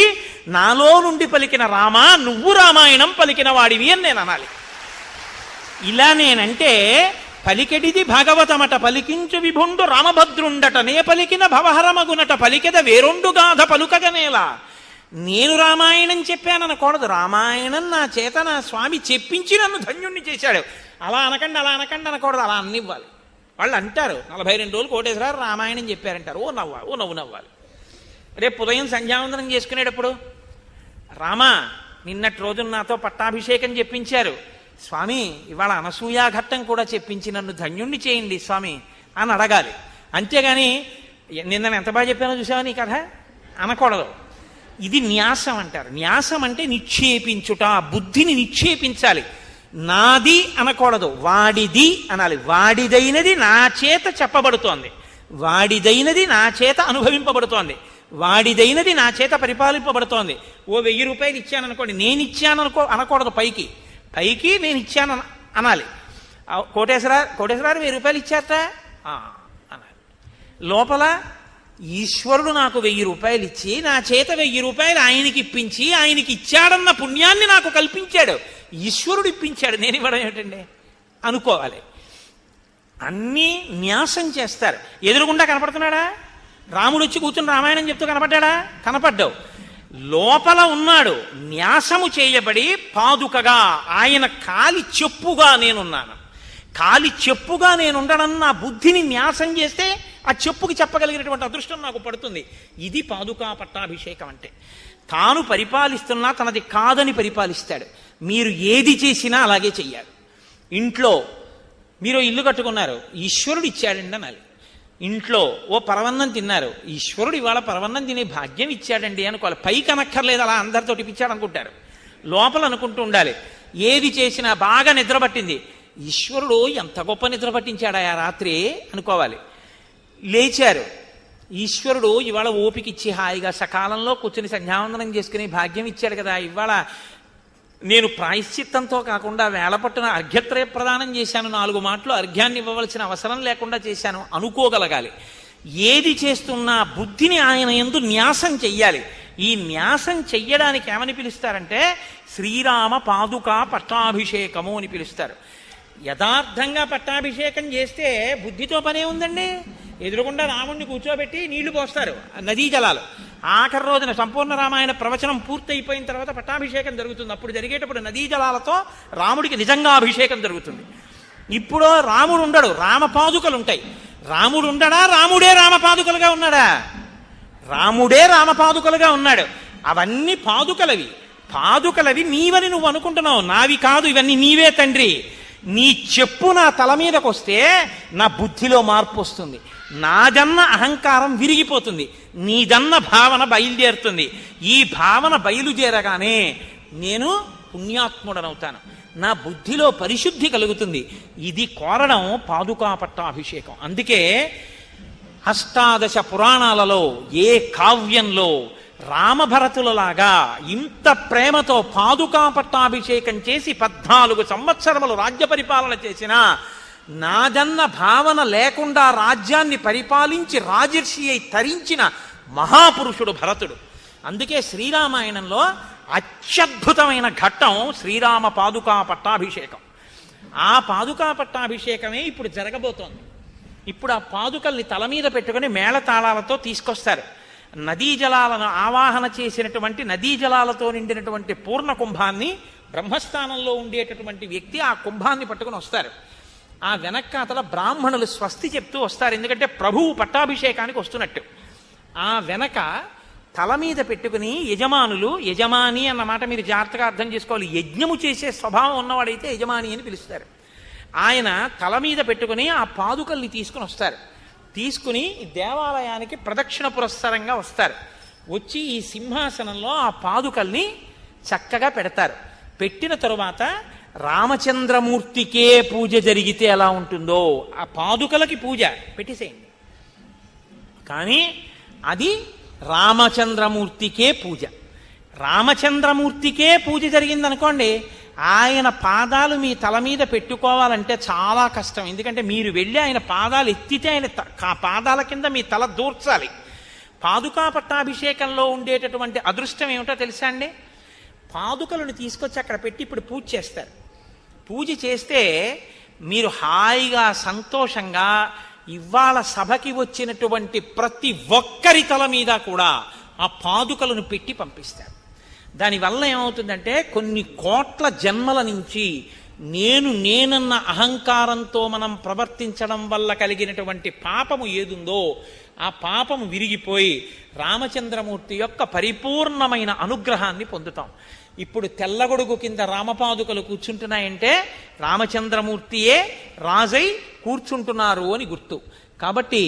నాలో నుండి పలికిన రామా నువ్వు రామాయణం పలికిన వాడివి అని నేను అనాలి. ఇలా నేనంటే పలికెడిది భాగవతమట పలికించు విభుండు రామభద్రుండట నే పలికిన భవహరమగునట పలికెద వేరొండు గాథ పలుకగనేలా. నేను రామాయణం చెప్పాననకూడదు. రామాయణం నా చేత నా స్వామి చెప్పించి నన్ను ధన్యుణ్ణి చేశాడు. అలా అనకండి అలా అనకండి అనకూడదు, అలా అన్నివ్వాలి. వాళ్ళు అంటారు 42 రోజులు కోటేశ్వరరావు రామాయణం చెప్పారంటారు. ఓ నవ్వు నవ్వాలి. రేపు ఉదయం సంధ్యావందనం చేసుకునేటప్పుడు రామా నిన్నటి రోజున నాతో పట్టాభిషేకం చెప్పించారు స్వామి, ఇవాళ అనసూయా ఘట్టం కూడా చెప్పించి నన్ను ధన్యుణ్ణి చేయండి స్వామి అని అడగాలి. అంతేగాని నిన్న ఎంత బాగా చెప్పానో చూసావా నీ కథ అనకూడదు. ఇది న్యాసం అంటారు. న్యాసం అంటే నిక్షేపించుట, బుద్ధిని నిక్షేపించాలి. నాది అనకూడదు, వాడిది అనాలి. వాడిదైనది నా చేత చెప్పబడుతోంది, వాడిదైనది నా చేత అనుభవింపబడుతోంది, వాడిదైనది నా చేత పరిపాలింపబడుతోంది. ఓ 1000 రూపాయలు ఇచ్చాననుకోండి, నేను ఇచ్చాను అనకూడదు. పైకి నేను ఇచ్చాను అనాలి. కోటేశ్వరారు 1000 రూపాయలు ఇచ్చారట అన్నారు. లోపల ఈశ్వరుడు నాకు 1000 రూపాయలు ఇచ్చి నా చేత 1000 రూపాయలు ఆయనకి ఇప్పించి ఆయనకి ఇచ్చాడన్న పుణ్యాన్ని నాకు కల్పించాడు. ఈశ్వరుడు ఇప్పించాడు, నేను ఇవ్వడం ఏమిటండి అనుకోవాలి. అన్నీ న్యాసం చేస్తారు. ఎదురుగుండా కనపడుతున్నాడా? రాముడు వచ్చి కూర్చుని రామాయణం చెప్తూ కనపడ్డా? కనపడ్డావు. లోపల ఉన్నాడు, న్యాసము చేయబడి పాదుకగా ఆయన కాలి చెప్పుగా నేనున్నాను. కాలి చెప్పుగా నేనుండడం నా బుద్ధిని న్యాసం చేస్తే ఆ చెప్పుకి చెప్పగలిగినటువంటి అదృష్టం నాకు పడుతుంది. ఇది పాదుకా పట్టాభిషేకం అంటే. తాను పరిపాలిస్తున్నా తనది కాదని పరిపాలిస్తాడు. మీరు ఏది చేసినా అలాగే చెయ్యాలి. ఇంట్లో మీరు ఇల్లు కట్టుకున్నారు, ఈశ్వరుడు ఇచ్చాడండి అనాలి. ఇంట్లో ఓ పరవన్నం తిన్నారు, ఈశ్వరుడు ఇవాళ పరవన్నం తినే భాగ్యం ఇచ్చాడండి అనుకోవాలి. పైకి అనక్కర్లేదు, అలా అందరితో ఇప్పించాడు అనుకుంటారు. లోపల అనుకుంటూ ఉండాలి. ఏది చేసినా బాగా నిద్ర పట్టింది, ఈశ్వరుడు ఎంత గొప్ప నిద్ర పట్టించాడా ఆ రాత్రి అనుకోవాలి. లేచారు, ఈశ్వరుడు ఇవాళ ఓపికిచ్చి హాయిగా సకాలంలో కూర్చుని సంధ్యావందనం చేసుకుని భాగ్యం ఇచ్చాడు కదా, ఇవాళ నేను ప్రాయశ్చిత్తంతో కాకుండా వేళపట్టున అర్ఘ్యత్రయ ప్రదానం చేశాను, 4 మాటలు అర్ఘ్యాన్ని ఇవ్వవలసిన అవసరం లేకుండా చేశాను అనుకోగలగాలి. ఏది చేస్తున్నా బుద్ధిని ఆయన యందు న్యాసం చెయ్యాలి. ఈ న్యాసం చెయ్యడానికి ఏమని పిలుస్తారంటే శ్రీరామ పాదుకా పట్టాభిషేకము అని పిలుస్తారు. యథార్థంగా పట్టాభిషేకం చేస్తే బుద్ధితో పనే ఉందండి. ఎదురుగుండా రాముణ్ణి కూర్చోబెట్టి నీళ్లు పోస్తారు, నదీ జలాలు. ఆఖరి రోజున సంపూర్ణ రామాయణ ప్రవచనం పూర్తయిపోయిన తర్వాత పట్టాభిషేకం జరుగుతుంది. అప్పుడు జరిగేటప్పుడు నదీ జలాలతో రాముడికి నిజంగా అభిషేకం జరుగుతుంది. ఇప్పుడు రాముడు ఉండడు, రామపాదుకలు ఉంటాయి. రాముడు ఉండడా? రాముడే రామపాదుకలుగా ఉన్నాడా? రాముడే రామపాదుకలుగా ఉన్నాడు. అవన్నీ పాదుకలవి నీవని నువ్వు అనుకుంటున్నావు, నావి కాదు, ఇవన్నీ నీవే తండ్రి. నీ చెప్పు నా తల మీదకి వస్తే నా బుద్ధిలో మార్పు వస్తుంది, నాదన్న అహంకారం విరిగిపోతుంది, నీదన్న భావన బయలుదేరుతుంది. ఈ భావన బయలుదేరగానే నేను పుణ్యాత్ముడనవుతాను, నా బుద్ధిలో పరిశుద్ధి కలుగుతుంది. ఇది కోరడం పాదుకా పట్టాభిషేకం. అందుకే అష్టాదశ పురాణాలలో ఏ కావ్యంలో రామభరతులలాగా ఇంత ప్రేమతో పాదుకా పట్టాభిషేకం చేసి 14 సంవత్సరములు రాజ్య పరిపాలన చేసిన, నాదన్న భావన లేకుండా రాజ్యాన్ని పరిపాలించి రాజర్షి అయి తరించిన మహాపురుషుడు భరతుడు. అందుకే శ్రీరామాయణంలో అత్యద్భుతమైన ఘట్టం శ్రీరామ పాదుకా పట్టాభిషేకం. ఆ పాదుకా పట్టాభిషేకమే ఇప్పుడు జరగబోతోంది. ఇప్పుడు ఆ పాదుకల్ని తల మీద పెట్టుకుని మేళతాళాలతో తీసుకొస్తారు. నదీ జలాలను ఆవాహన చేసినటువంటి, నదీ జలాలతో నిండినటువంటి పూర్ణ కుంభాన్ని బ్రహ్మస్థానంలో ఉండేటటువంటి వ్యక్తి ఆ కుంభాన్ని పట్టుకుని వస్తారు. ఆ వెనక్కాతల బ్రాహ్మణులు స్వస్తి చెప్తూ వస్తారు, ఎందుకంటే ప్రభువు పట్టాభిషేకానికి వస్తున్నట్టు. ఆ వెనక తల మీద పెట్టుకుని యజమానులు, యజమాని అన్న మాట మీరు జాగ్రత్తగా అర్థం చేసుకోవాలి, యజ్ఞము చేసే స్వభావం ఉన్నవాడైతే యజమాని అని పిలుస్తారు. ఆయన తల మీద పెట్టుకుని ఆ పాదుకల్ని తీసుకుని వస్తారు. తీసుకుని దేవాలయానికి ప్రదక్షిణ పురస్సరంగా వస్తారు. వచ్చి ఈ సింహాసనంలో ఆ పాదుకల్ని చక్కగా పెడతారు. పెట్టిన తరువాత రామచంద్రమూర్తికే పూజ జరిగితే ఎలా ఉంటుందో ఆ పాదుకలకి పూజ పెట్టేసేయండి. కానీ అది రామచంద్రమూర్తికే పూజ. రామచంద్రమూర్తికే పూజ జరిగిందనుకోండి, ఆయన పాదాలు మీ తల మీద పెట్టుకోవాలంటే చాలా కష్టం. ఎందుకంటే మీరు వెళ్ళి ఆయన పాదాలు ఎత్తితే ఆయన పాదాల కింద మీ తల దూర్చాలి. పాదుకా పట్టాభిషేకంలో ఉండేటటువంటి అదృష్టం ఏమిటో తెలుసా అండి? పాదుకలను తీసుకొచ్చి అక్కడ పెట్టి ఇప్పుడు పూజ చేస్తారు. పూజ చేస్తే మీరు హాయిగా సంతోషంగా ఇవాళ సభకి వచ్చినటువంటి ప్రతి ఒక్కరి తల మీద కూడా ఆ పాదుకలను పెట్టి పంపిస్తారు. దానివల్ల ఏమవుతుందంటే కొన్ని కోట్ల జన్మల నుంచి నేనన్న అహంకారంతో మనం ప్రవర్తించడం వల్ల కలిగినటువంటి పాపము ఏదుందో ఆ పాపము విరిగిపోయి రామచంద్రమూర్తి యొక్క పరిపూర్ణమైన అనుగ్రహాన్ని పొందుతాం. ఇప్పుడు తెల్లగొడుగు కింద రామపాదుకలు కూర్చుంటున్నాయంటే రామచంద్రమూర్తియే రాజై కూర్చుంటున్నారు అని గుర్తు. కాబట్టి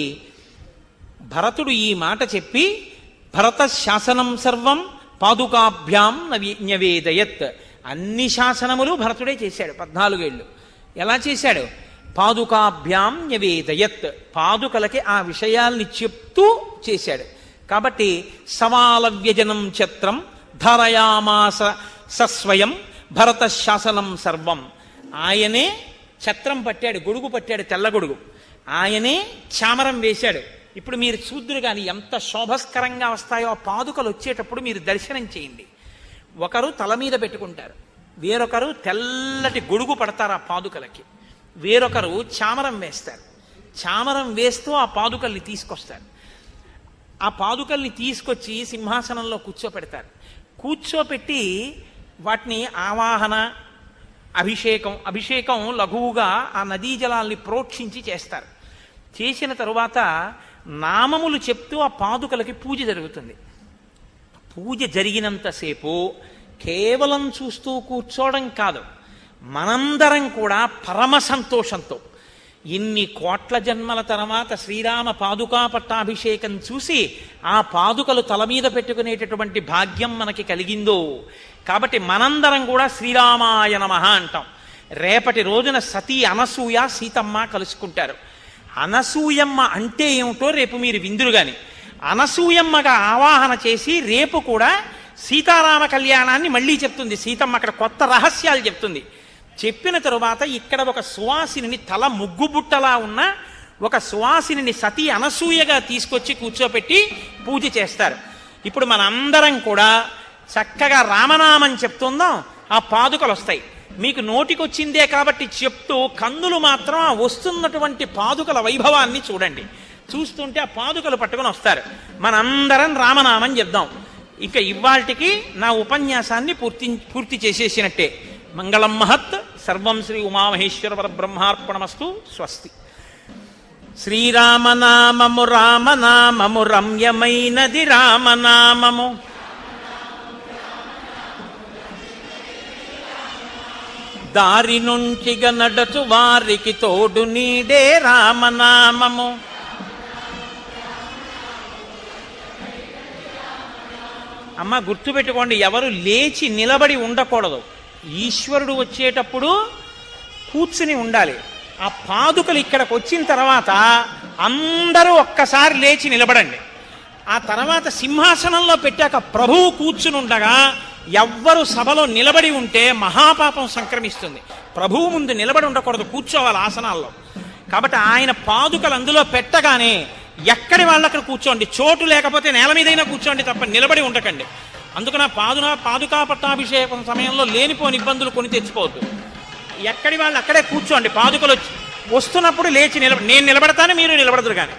భరతుడు ఈ మాట చెప్పి భరత శాసనం సర్వం పాదుకాభ్యాం న్యవేదయత్. అన్ని శాసనములు భరతుడే చేశాడు 14 ఏళ్ళు. ఎలా చేశాడు? పాదుకాభ్యాం న్యవేదయత్, పాదుకలకి ఆ విషయాల్ని చెప్తూ చేశాడు. కాబట్టి సవాల వ్యజనం ఛత్రం ధారయామాస సస్వయం భరత శాసనం సర్వం. ఆయనే ఛత్రం పట్టాడు, గొడుగు పట్టాడు, తెల్ల గొడుగు. ఆయనే చామరం వేశాడు. ఇప్పుడు మీరు చూద్దురు కానీ ఎంత శోభస్కరంగా వస్తాయో ఆ పాదుకలు వచ్చేటప్పుడు మీరు దర్శనం చేయండి. ఒకరు తల మీద పెట్టుకుంటారు, వేరొకరు తెల్లటి గొడుగు పడతారు ఆ పాదుకలకి, వేరొకరు చామరం వేస్తారు. చామరం వేస్తూ ఆ పాదుకల్ని తీసుకొస్తారు. ఆ పాదుకల్ని తీసుకొచ్చి సింహాసనంలో కూర్చోపెడతారు. కూర్చోపెట్టి వాటిని ఆవాహన, అభిషేకం లఘువుగా ఆ నదీ జలాల్ని ప్రోక్షించి చేస్తారు. చేసిన తరువాత నామములు చెప్తూ ఆ పాదుకలకి పూజ జరుగుతుంది. పూజ జరిగినంతసేపు కేవలం చూస్తూ కూర్చోవడం కాదు, మనందరం కూడా పరమ సంతోషంతో ఇన్ని కోట్ల జన్మల తర్వాత శ్రీరామ పాదుకా పట్టాభిషేకం చూసి ఆ పాదుకలు తల మీద పెట్టుకునేటటువంటి భాగ్యం మనకి కలిగిందో, కాబట్టి మనందరం కూడా శ్రీరామాయ నమః అంటాం. రేపటి రోజున సతీ అనసూయ సీతమ్మ కలుసుకుంటారు. అనసూయమ్మ అంటే ఏమిటో రేపు మీరు విందురు గాని, అనసూయమ్మగా ఆవాహన చేసి రేపు కూడా సీతారామ కళ్యాణాన్ని మళ్ళీ చెప్తుంది సీతమ్మ. అక్కడ కొత్త రహస్యాలు చెప్తుంది. చెప్పిన తరువాత ఇక్కడ ఒక సువాసిని, తల ముగ్గుబుట్టలా ఉన్న ఒక సువాసిని సతీ అనసూయగా తీసుకొచ్చి కూర్చోపెట్టి పూజ చేస్తారు. ఇప్పుడు మనందరం కూడా చక్కగా రామనామం చెప్తుందాం, ఆ పాదుకలు వస్తాయి. మీకు నోటికొచ్చిందే కాబట్టి చెప్తూ కన్నులు మాత్రం ఆ వస్తున్నటువంటి పాదుకల వైభవాన్ని చూడండి. చూస్తుంటే ఆ పాదుకలు పట్టుకొని వస్తారు. మనందరం రామనామం చెప్దాం. ఇక ఇవాల్టికి నా ఉపన్యాసాన్ని పూర్తి చేసేసినట్టే. మంగళం మహత్. సర్వం శ్రీ ఉమామహేశ్వర పరబ్రహ్మార్పణమస్తు. స్వస్తి. శ్రీరామనామము రామనామము రమ్యమైనది రామనామము. దారి నుంచిగ నడచు వారికి తోడు నీడే రామనామము. అమ్మ గుర్తుపెట్టుకోండి, ఎవరు లేచి నిలబడి ఉండకూడదు. ఈశ్వరుడు వచ్చేటప్పుడు కూర్చుని ఉండాలి. ఆ పాదుకలు ఇక్కడికి వచ్చిన తర్వాత అందరూ ఒక్కసారి లేచి నిలబడండి. ఆ తర్వాత సింహాసనంలో పెట్టాక ప్రభువు కూర్చుని ఉండగా ఎవ్వరు సభలో నిలబడి ఉంటే మహాపాపం సంక్రమిస్తుంది. ప్రభువు ముందు నిలబడి ఉండకూడదు, కూర్చోవాలి ఆసనాల్లో. కాబట్టి ఆయన పాదుకలు అందులో పెట్టగానే ఎక్కడి వాళ్ళక్కడ కూర్చోండి. చోటు లేకపోతే నేల మీదైనా కూర్చోండి తప్ప నిలబడి ఉండకండి. అందుకని పాదుకా పట్టాభిషేకం సమయంలో లేనిపోని ఇబ్బందులు కొని తెచ్చుకోవద్దు. ఎక్కడి వాళ్ళు అక్కడే కూర్చోండి. పాదుకలు వస్తున్నప్పుడు లేచి నేను నిలబడతాను, మీరు నిలబడదురు కానీ.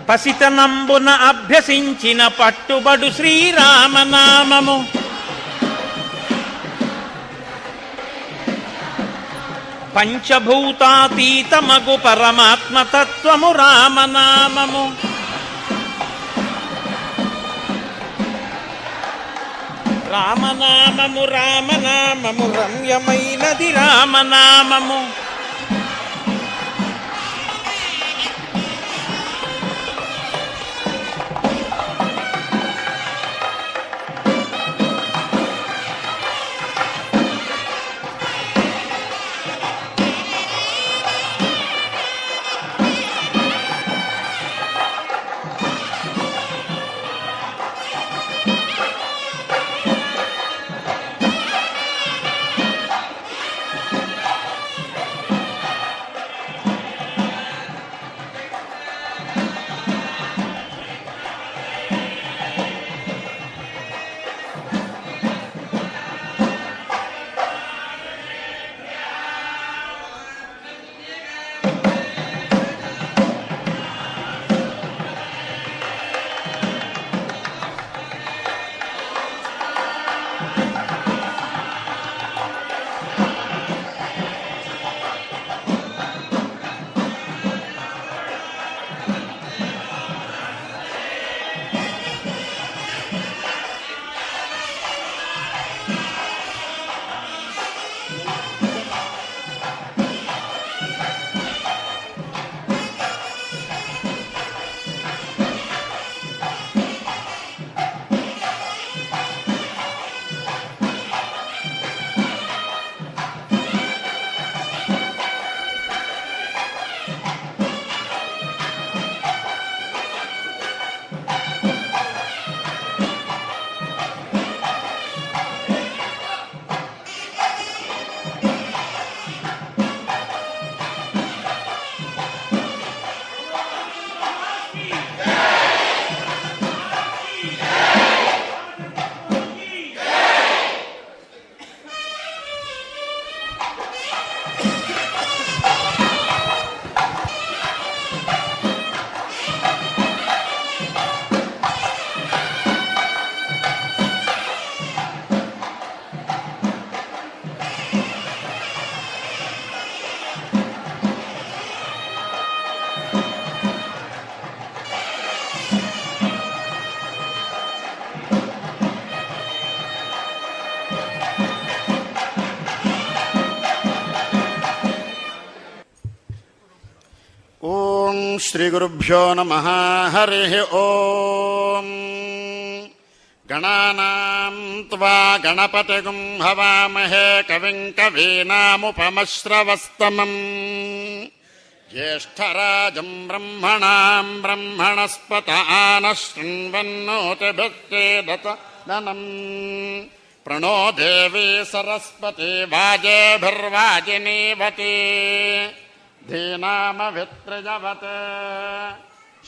పసితనంబున అభ్యసించిన పట్టుబడు శ్రీరామనామము. పంచభూతాతీతమగు పరమాత్మతత్వము రామనామము. రామనామము రామనామము రమ్యమైనది రామనామము. శ్రీగురుభ్యో నమః. హరి ఓం. గణానాం త్వా గణపతిగుం హవామహే కవిం కవీనాముపమశ్రవస్తమం. జ్యేష్ఠరాజం బ్రహ్మణాం బ్రహ్మణస్పత ఆనశృణ్వన్నోతిభిశ్చేదనం. ప్రణో దేవీ సరస్వతి వాజేభిర్వాజినీవతి ధీనామవిత్రజవత్.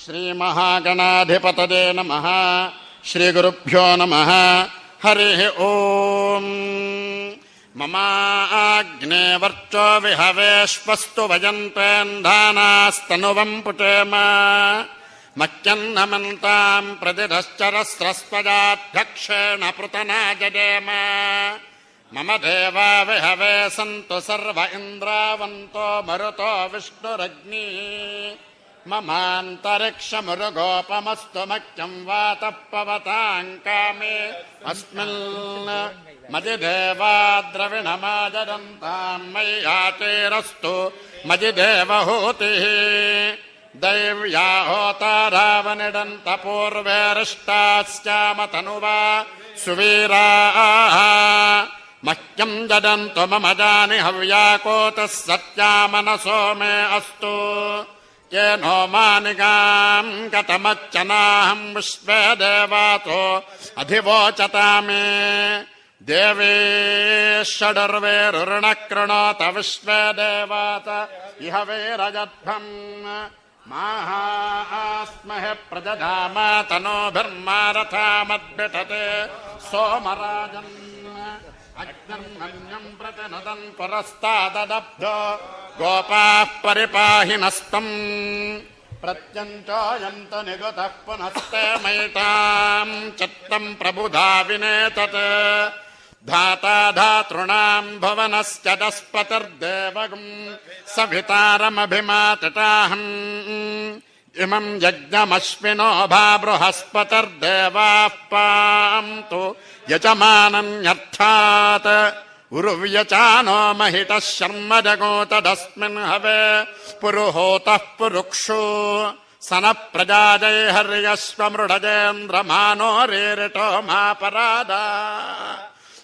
శ్రీమహాగణాధిపతయే నమః. శ్రీగురుభ్యో నమః. హరి ఓం. మమాగ్నే వర్చో విహవేష్వస్తు వయంతేంధానాస్తనువం పుటేమ. మత్యన్నమంతాం ప్రతిరశ్చరస్రస్పదాధ్యక్షేణ పృతనా జడేమ. మమ దేవా విహవే సంతు సర్వ ఇంద్రావంతో మరుతో విష్ణురగ్ని. మమాంతరిక్షమురుగోపమస్తు మఖ్యం వాతః పవతాం కామే అస్మిన్. మది దేవా ద్రవిణమాజరంతాం మయ్యాతేరస్తు మది దేవహూతిః. దైవ్యా హోతారావనిడంత పూర్వేరిష్టాశ్చామ తనువా సువీరాః. మహ్యం జడంతు మమ జాని హవ్యాకోతః సత్యామనసో మే అస్తు. येनो मानिकां कतमच्चनाहं विश्वे देवातो अधिवोचतामे. देवे षडर्वेरुर्न कृणोत विश्वे देवात इह वेरजध्वम्. माहास्महे प्रजधाम तनोभिर्मारथामद्भिषते सोमराजन्. अग्निर्मन्यं प्रतिनदन् पुरस्ताददब्धो गोपाः परिपाहि नस्तम्. प्रत्यञ्चोऽयन्त निगतः पुनस्ते मयिताम् चित्तम् प्रबुधा विनेतत्. धाता धातॄणाम् भुवनस्य दस्पतिर्देवगुम् सवितारमभिमातटाहम्. इमं यज्ञमश्विनो भा बृहस्पतिर्देवाः पान्तु यजमानन्यर्थात्. उरुव्यचानो महितः शर्म जगोतदस्मिन् हवे पुरुहोतः पुरुक्षु. सनः प्रजाजैहर्यश्वमृढजेन्द्रमानो रेरितो मापरादा.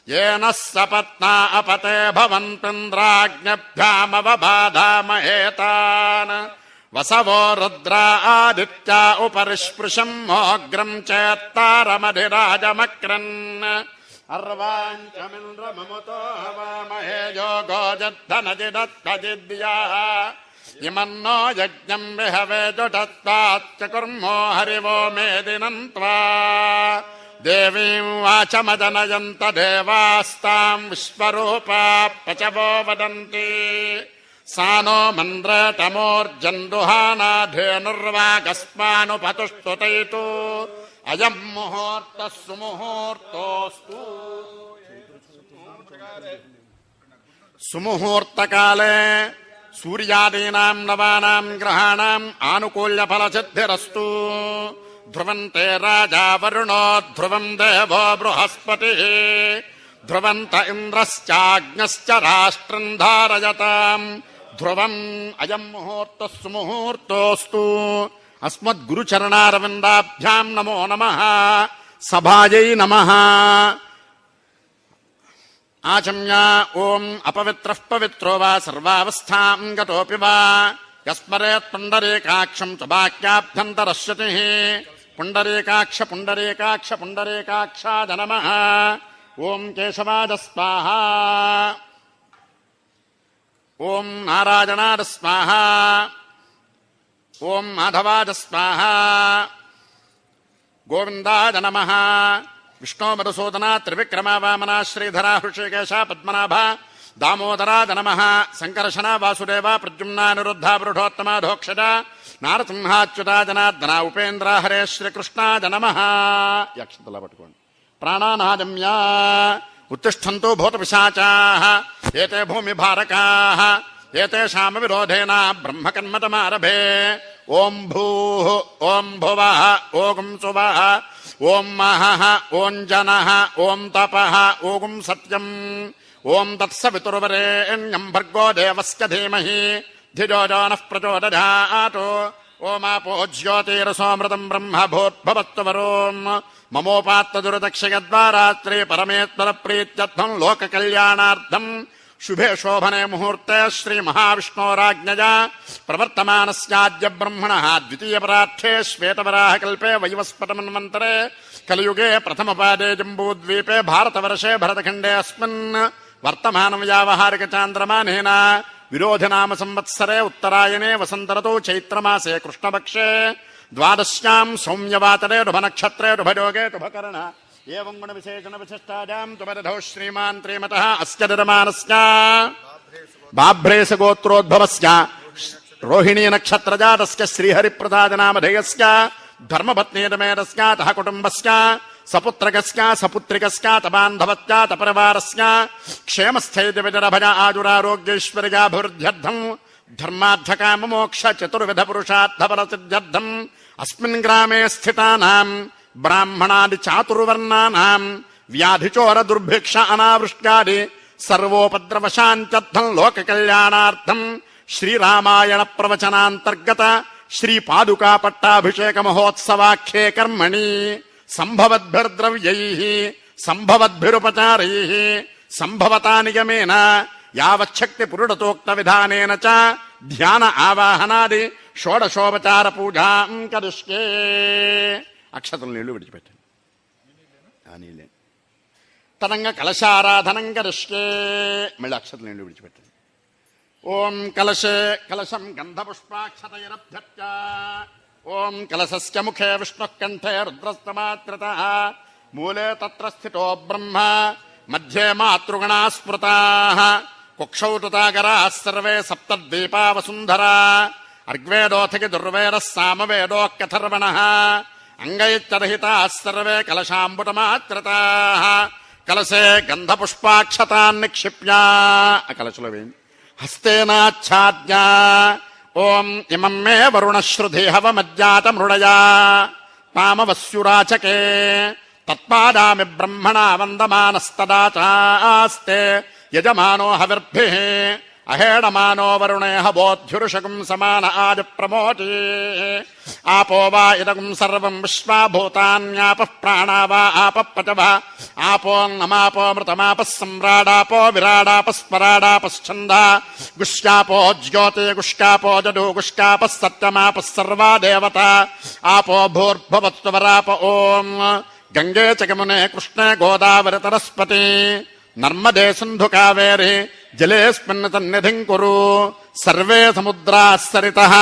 येन सपत्ना अपते भवन्तीन्द्राज्ञभ्यामवबाधामहेतान्. वसवो रुद्रा आदित्या उपरिस्पृशम् मोग्रम् चेत्तारमधिराजमक्रन्. अर्वाञ्चमिन्द्रममुतो हवामहे योगो जद्धनजिदत्तजिद्याः. इमन्नो यज्ञम् विहवे जुषत्वाच्चकुर्मो हरिवो मेदिनम् त्वा. देवीम् वाचमजनयन्त देवास्ताम् विश्वरूपाः पचवो वदन्ति. सा नो मन्द्रटमोर्जन्दुहानाधेनुर्वागस्मानुपतुष्टुतैतु. अयम् मुहूर्तः सुमुहूर्तोऽस्तु. सुमुहूर्तकाले सूर्यादीनाम् नवानाम् ग्रहाणाम् आनुकूल्यफलसिद्धिरस्तु. ध्रुवन्ते राजा वरुणो ध्रुवम् देवो बृहस्पतिः. ध्रुवन्त इन्द्रश्चाग्नश्च राष्ट्रम् धारयताम्. ध्रुवम् अयम् मुहूर्तः सुमुहूर्तोऽस्तु. अस्मद्गुरुचरणारविन्दाभ्याम् नमो नमः. सभायै नमः. आचम्य ओम् अपवित्रः पवित्रो वा सर्वावस्थाम् गतोऽपि वा यस्मरेत् पुण्डरीकाक्षम् सुवाक्याभ्यन्तरश्यतिः. पुण्डरीकाक्ष पुण्डरीकाक्ष पुण्डरीकाक्षाय नमः. ओम् केशवाय स्वाहा. ओम् नारायणाय स्वाहा. ओम् माधवाय स्वाहा. गोविन्दाय नमः. विष्णो मधुसूदना त्रिविक्रमा वामना श्रीधरा हृषिकेशा पद्मनाभा दामोदराय नमः. संकर्षणा वासुदेवा प्रद्युम्ना निरुद्धा पुरुषोत्तमा धोक्षजा नारसिंहाच्युता जनार्दना उपेन्द्र हरे श्रीकृष्णाय नमः. यक्षतला पट्टुकोंडि. प्राणानादम्य उत्तिष्ठन्तु भूतपिशाचाः. एते भूमिभारकाः. एतेषाम् विरोधेन ब्रह्मकर्मतमारभे. ओम् भूः ओम् भुवः ओम् सुवः ओम् महः ओम् जनः ओम् तपः ओम् सत्यम्. ओम् तत्सवितुर्वरेण्यम् भर्गो देवस्य धीमहि धिजो यो नः प्रचोदयात्. ఓమాపో జ్యోతిరసోమృతం బ్రహ్మ భూర్భవత్వరోం మమోపాత్తదురదక్షయద్వారాత్రే పరమేశ్వర ప్రీత్యర్థం లోక కళ్యాణార్థం శుభే శోభనే ముహూర్తే శ్రీ మహావిష్ణోరాజ్ఞయా ప్రవర్తమానస్యాద్య బ్రహ్మణః ద్వితీయ పరార్థే శ్వేతవరాహకల్పే వైవస్పతమన్వంతరే కలియుగే ప్రథమపాదే జంబూద్వీపే భారతవర్షే భరతఖండే అస్మిన్ వర్తమానం వ్యావహారిక చాంద్రమానేన విరోధనామ సంవత్సరే ఉత్తరాయణే వసంతరతో చైత్రమాసే కృష్ణపక్షే ద్వాదశ్యాం సౌమ్యవాతరే రుభనక్షత్రే రుభయోగే రుభకరణ ఏవం గుణ విశేషణ విశిష్టాయాం తుమరధౌ శ్రీమాన్ త్రిమతః అస్య నిర్మాణస్య బాభ్రేశ గోత్రోద్భవస్య రోహిణీ నక్షత్రజాతస్య శ్రీహరిప్రసాదనామధేయస్య ధర్మపత్నీతమేతస్య తః కుటుంబస్య సపుత్రకస్య సపుత్రికస్య తబాంధవస్య తపరివారస్య క్షేమస్థైర్య విజరభజ ఆజురారోగ్యైశ్వర్యాభివృద్ధ్యర్థం ధర్మార్థకామమోక్ష చతుర్విధ పురుషార్థఫలసిద్ధ్యర్థం అస్మిన్ గ్రామే స్థితానాం బ్రాహ్మణాది చాతుర్వర్ణానాం వ్యాధిచోర దుర్భిక్ష అనావృష్ట్యాది సర్వోపద్రవశాంత్యర్థం లోక కళ్యాణార్థం శ్రీరామాయణ ప్రవచనాంతర్గత శ్రీ పాదుకా పట్టాభిషేక మహోత్సవాఖ్యే కర్మణి సంభవద్భిర్ద్రవ్యైః సంభవద్భిరుపచారైః సంభవతా నియమేన యావచ్చక్తి పురుడతోక్త విధానేన చ ధ్యాన ఆవాహనాది షోడశోపచార పూజాం కరిష్యే. అక్షతలు నీళ్లు విడిచిపెట్టండి. నీళ్ళే తనంగా కలశారాధనం కరిష్యే. మళ్ళీ అక్షతలు నీళ్లు విడిచిపెట్టండి. ఓం కలశే కలశం గంధపుష్పాక్షతైరభ్యర్చ ఓం కలశస్య ముఖే విష్ణుః కంఠే రుద్రస్తమాత్రతః మూలే తత్ర స్థితో బ్రహ్మ మధ్యే మాతృగణా స్మృతాః కుక్షౌ తథాగరాः సర్వే సప్తద్వీపా వసుంధరా అర్గ్వేదోథకి దుర్వేదः సామవేదోऽకథర్వణः అంగైత్యరహితాः సర్వే కలశాంబుటమాత్రతాః కలశే గంధపుష్పాక్షతాన్ నిక్షిప్య ఆ కలశలో వేయండి. హస్తేనాచ్ఛాద్య ఓం ఇమం మే వరుణశ్రుధి హవమజ్జాత మృడయా పామవస్యురాచకే తత్పాదామి బ్రహ్మణా వందమానస్తదా చాస్తే యజమానో హవిర్భిః అహేడమానో వరుణే హవోధ్యురుషకం సమాన ఆది ప్రమోటి ఆపో వా ఇదగం సర్వం విశ్వా భూతాన్యాపః ప్రాణా వా ఆపః పచవః ఆపోన్నమాపో మృతమాపః సమ్రాడాపో విరాడాపస్పరాడాపశ్చందా గుష్కాపో జ్యోతి గుష్కాపో జడు గుష్కాపः సత్యమాపः సర్వా దేవత ఆపో భూర్భవత్వరాప ఓం గంగే చకమునే కృష్ణే గోదావరి సరస్వతి నర్మదే సింధు కావేరి జలేస్మిన్ సన్నిధిం కురు సర్వే సముద్రాः సరితః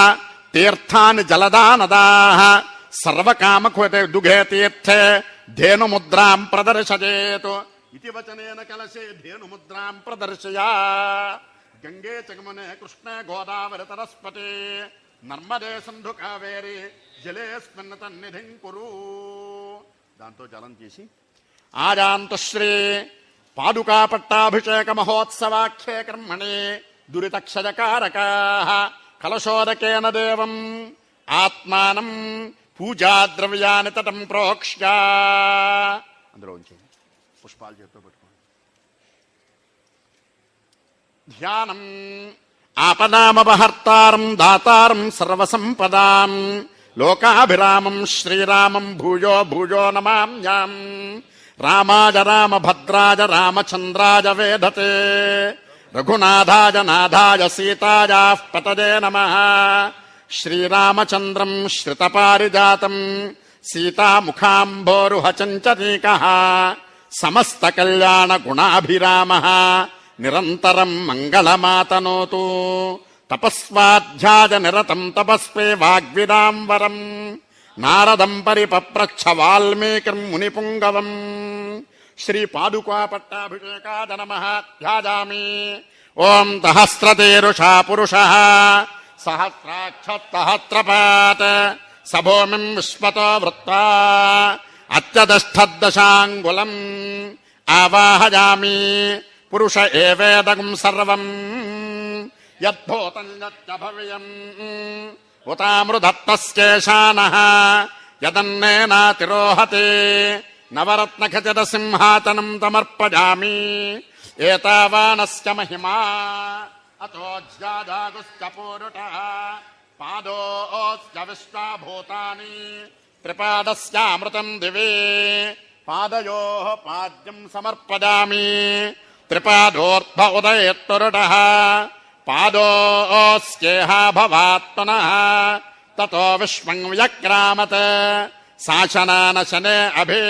తీర్థాని జలదా నదాః సర్వకామకృతే దుఘే తీర్థే ధేనుముద్రాం ప్రదర్శయేతు ఇతి వచనేన కలశే ధేనుముద్రాం ప్రదర్శయా. గంగే చగమునే కృష్ణే గోదావరి సరస్వతి నర్మదే సింధు కావేరి జలేస్మిన్ సన్నిధిం కురు. దాంతో జలం తీసి ఆజాంతు శ్రీ పాదుకా పట్టాభిషేక మహోత్సవాఖ్యే కర్మణి దురితక్షజకారకాః కలశోదకేన దేవం ఆత్మానం పూజాద్రవ్యాన్ని తటం ప్రోక్ష్య. అందులో ఉంచేయండి. పుష్పాలు చేతితో పెట్టుకోండి. ధ్యానం ఆపదామపహర్తారం దాతారం సర్వసంపదాం లోకాభిరామం శ్రీరామం భూయో భూయో నమామ్యాం. రామాయ రామభద్రాయ రామచంద్రాయ వేధతే రఘునాథాయ నాథాయ సీతాయాః పతయే నమః. శ్రీరామచంద్రం శ్రితపారిజాతం సీతాముఖాంబోరుహచంచరీకః సమస్త కళ్యాణ గుణాభిరామః నిరంతరం మంగళమాతనోతు. తపస్వాధ్యాయ నిరతం తపస్వే వాగ్విదాం వరం నారదం పరిపప్రచ్ఛ వాల్మీకిం మునిపుంగవం. శ్రీ పాదుకా పట్టాభిషేకాయ నమః. ధ్యాయామి. ఓం సహస్రతేరుషా పురుషః సహస్రాక్షసహస్రపాత్ సభూమిం విశ్వతో వృత్వా అత్యదష్టదశాంగులం ఆవాహయామి. పురుష ఏవేదగం సర్వం యద్భూతం యచ్చభవ్యం ఉతామృధత్తస్కేశానః యదన్నేనాతిరోహతే. నవరత్నఖచిత సింహాసనం సమర్పయామి. ఏతావానస్య మహిమా అతో జ్యాజాగుశ్చ పూరుటః పాదోస్య విశ్వాభూతాని త్రిపాదస్యామృతం దివే పాదయోః పాద్యం సమర్పయామి త్రిపాదోర్ధ్వ ఉదయేత్తురుటః పాదోస్యేహ భవాత్మనః తతో విశ్వం వ్యక్రామత్ శాసనానశనే అభి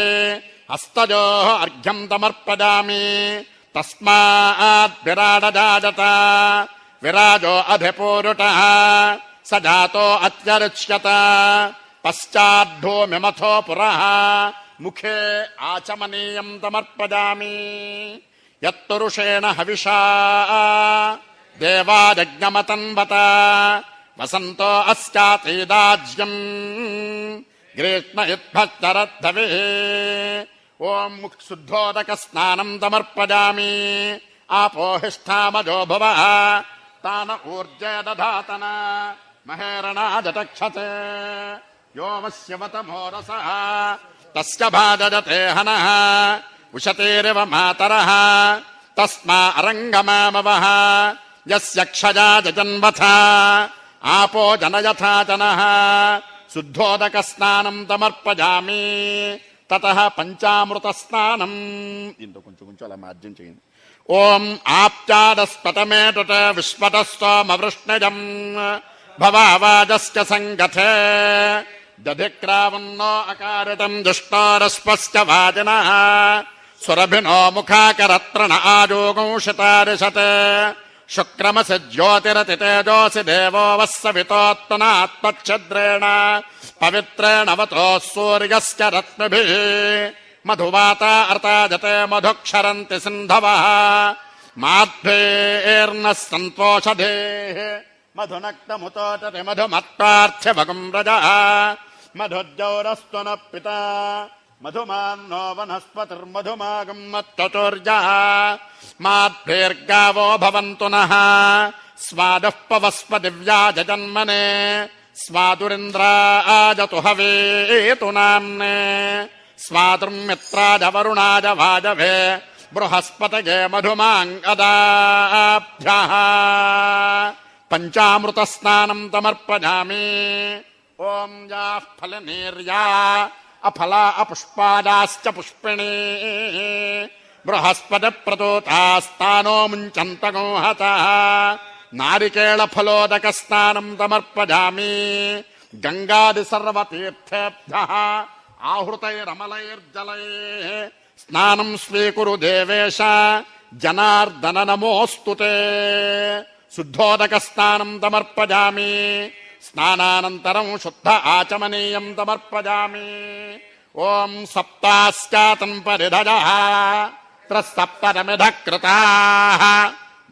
హస్తయోః అర్ఘ్యం సమర్పయామి తస్మాత్ విరాడజాయత విరాజో అధిపూరుటః స జాతో అత్యరుచ్యత పశ్చాద్ధూమిమథో పురః ముఖే ఆచమనీయం సమర్పయామి యత్తురుషేణ హవిషా దేవాయజ్ఞమతన్వత వసంతో అస్యాతీదాజ్యం గ్రీష్మ ఇద్భక్తరద్ధవే ఓం శుద్ధోదక స్నానం సమర్పయామి ఆపోహిష్టామజో భువః తాన ఊర్జే దధాతన మహేరణాజటక్షతే యోమస్యవతమో రసః తస్య భాజజతే హనః ఉషతేరివ మాతరః తస్మా అరంగమామవః యస్య క్షజా జజన్వథ ఆపో జనయథా జనః శుద్ధోదక స్నానం సమర్పయామి తతః పంచామృత స్నానం ఇంత కొంచెం అలా మార్జం చేయండి ఓం ఆప్యాదస్పతమేటుట విశ్వతస్తోమవృష్ణజం భవావాజస్య సంగతే దధిక్రావన్నో అకారటం దుష్టోరస్పశ్చ వాజినః సురభినో ముఖాకరత్రణ ఆజోగంశతారిషత్ శుక్రమసి జ్యోతిరతి తేజోసి దేవో వస్సవితోత్మనాత్మఛద్రేణ పవిత్రేణ వతో సూర్యస్య రత్నభిః మధువాత అర్తాజతే మధుక్షరంతి సింధవః మాధ్వేర్న సంతోషధేః మధునక్తముతోటతి మధుమత్పార్థ్యభగం రజః మధుజ్జౌరస్త్వన పితా మధుమాన్నో వనస్పతిర్మధుమాగం మచ్చతుర్యః మాద్భీర్గావో భవంతు నః స్వాదః పవస్వ దివ్యాజన్మనే స్వాదురింద్రాజతు హవేతు నామ్నే స్వాదుర్మిత్రాజ వరుణాజ వాజవే బృహస్పతగే మధుమాంగదాభ్యః పంచామృత స్నానం సమర్పయామి ఓం యాః ఫలనేర్యా అఫలా అపుష్పాదాశ్చ పుష్పిణీ బృహస్పతి ప్రతోతాస్తానో ముంచంతగోహతః నారికేళ ఫలోదక స్నానం సమర్పయామి గంగాది సర్వతీర్థేభ్యః ఆహృతైరమలైర్జలైః స్నానం స్వీకురు దేవేశ జనార్దన నమోస్తుతే శుద్ధోదక స్నానం సమర్పయామి స్నానానంతరం శుద్ధ ఆచమనీయం సమర్పయామి ఓం సప్తాస్యాతం పరిధజః త్రసప్తరమిధ కృతాః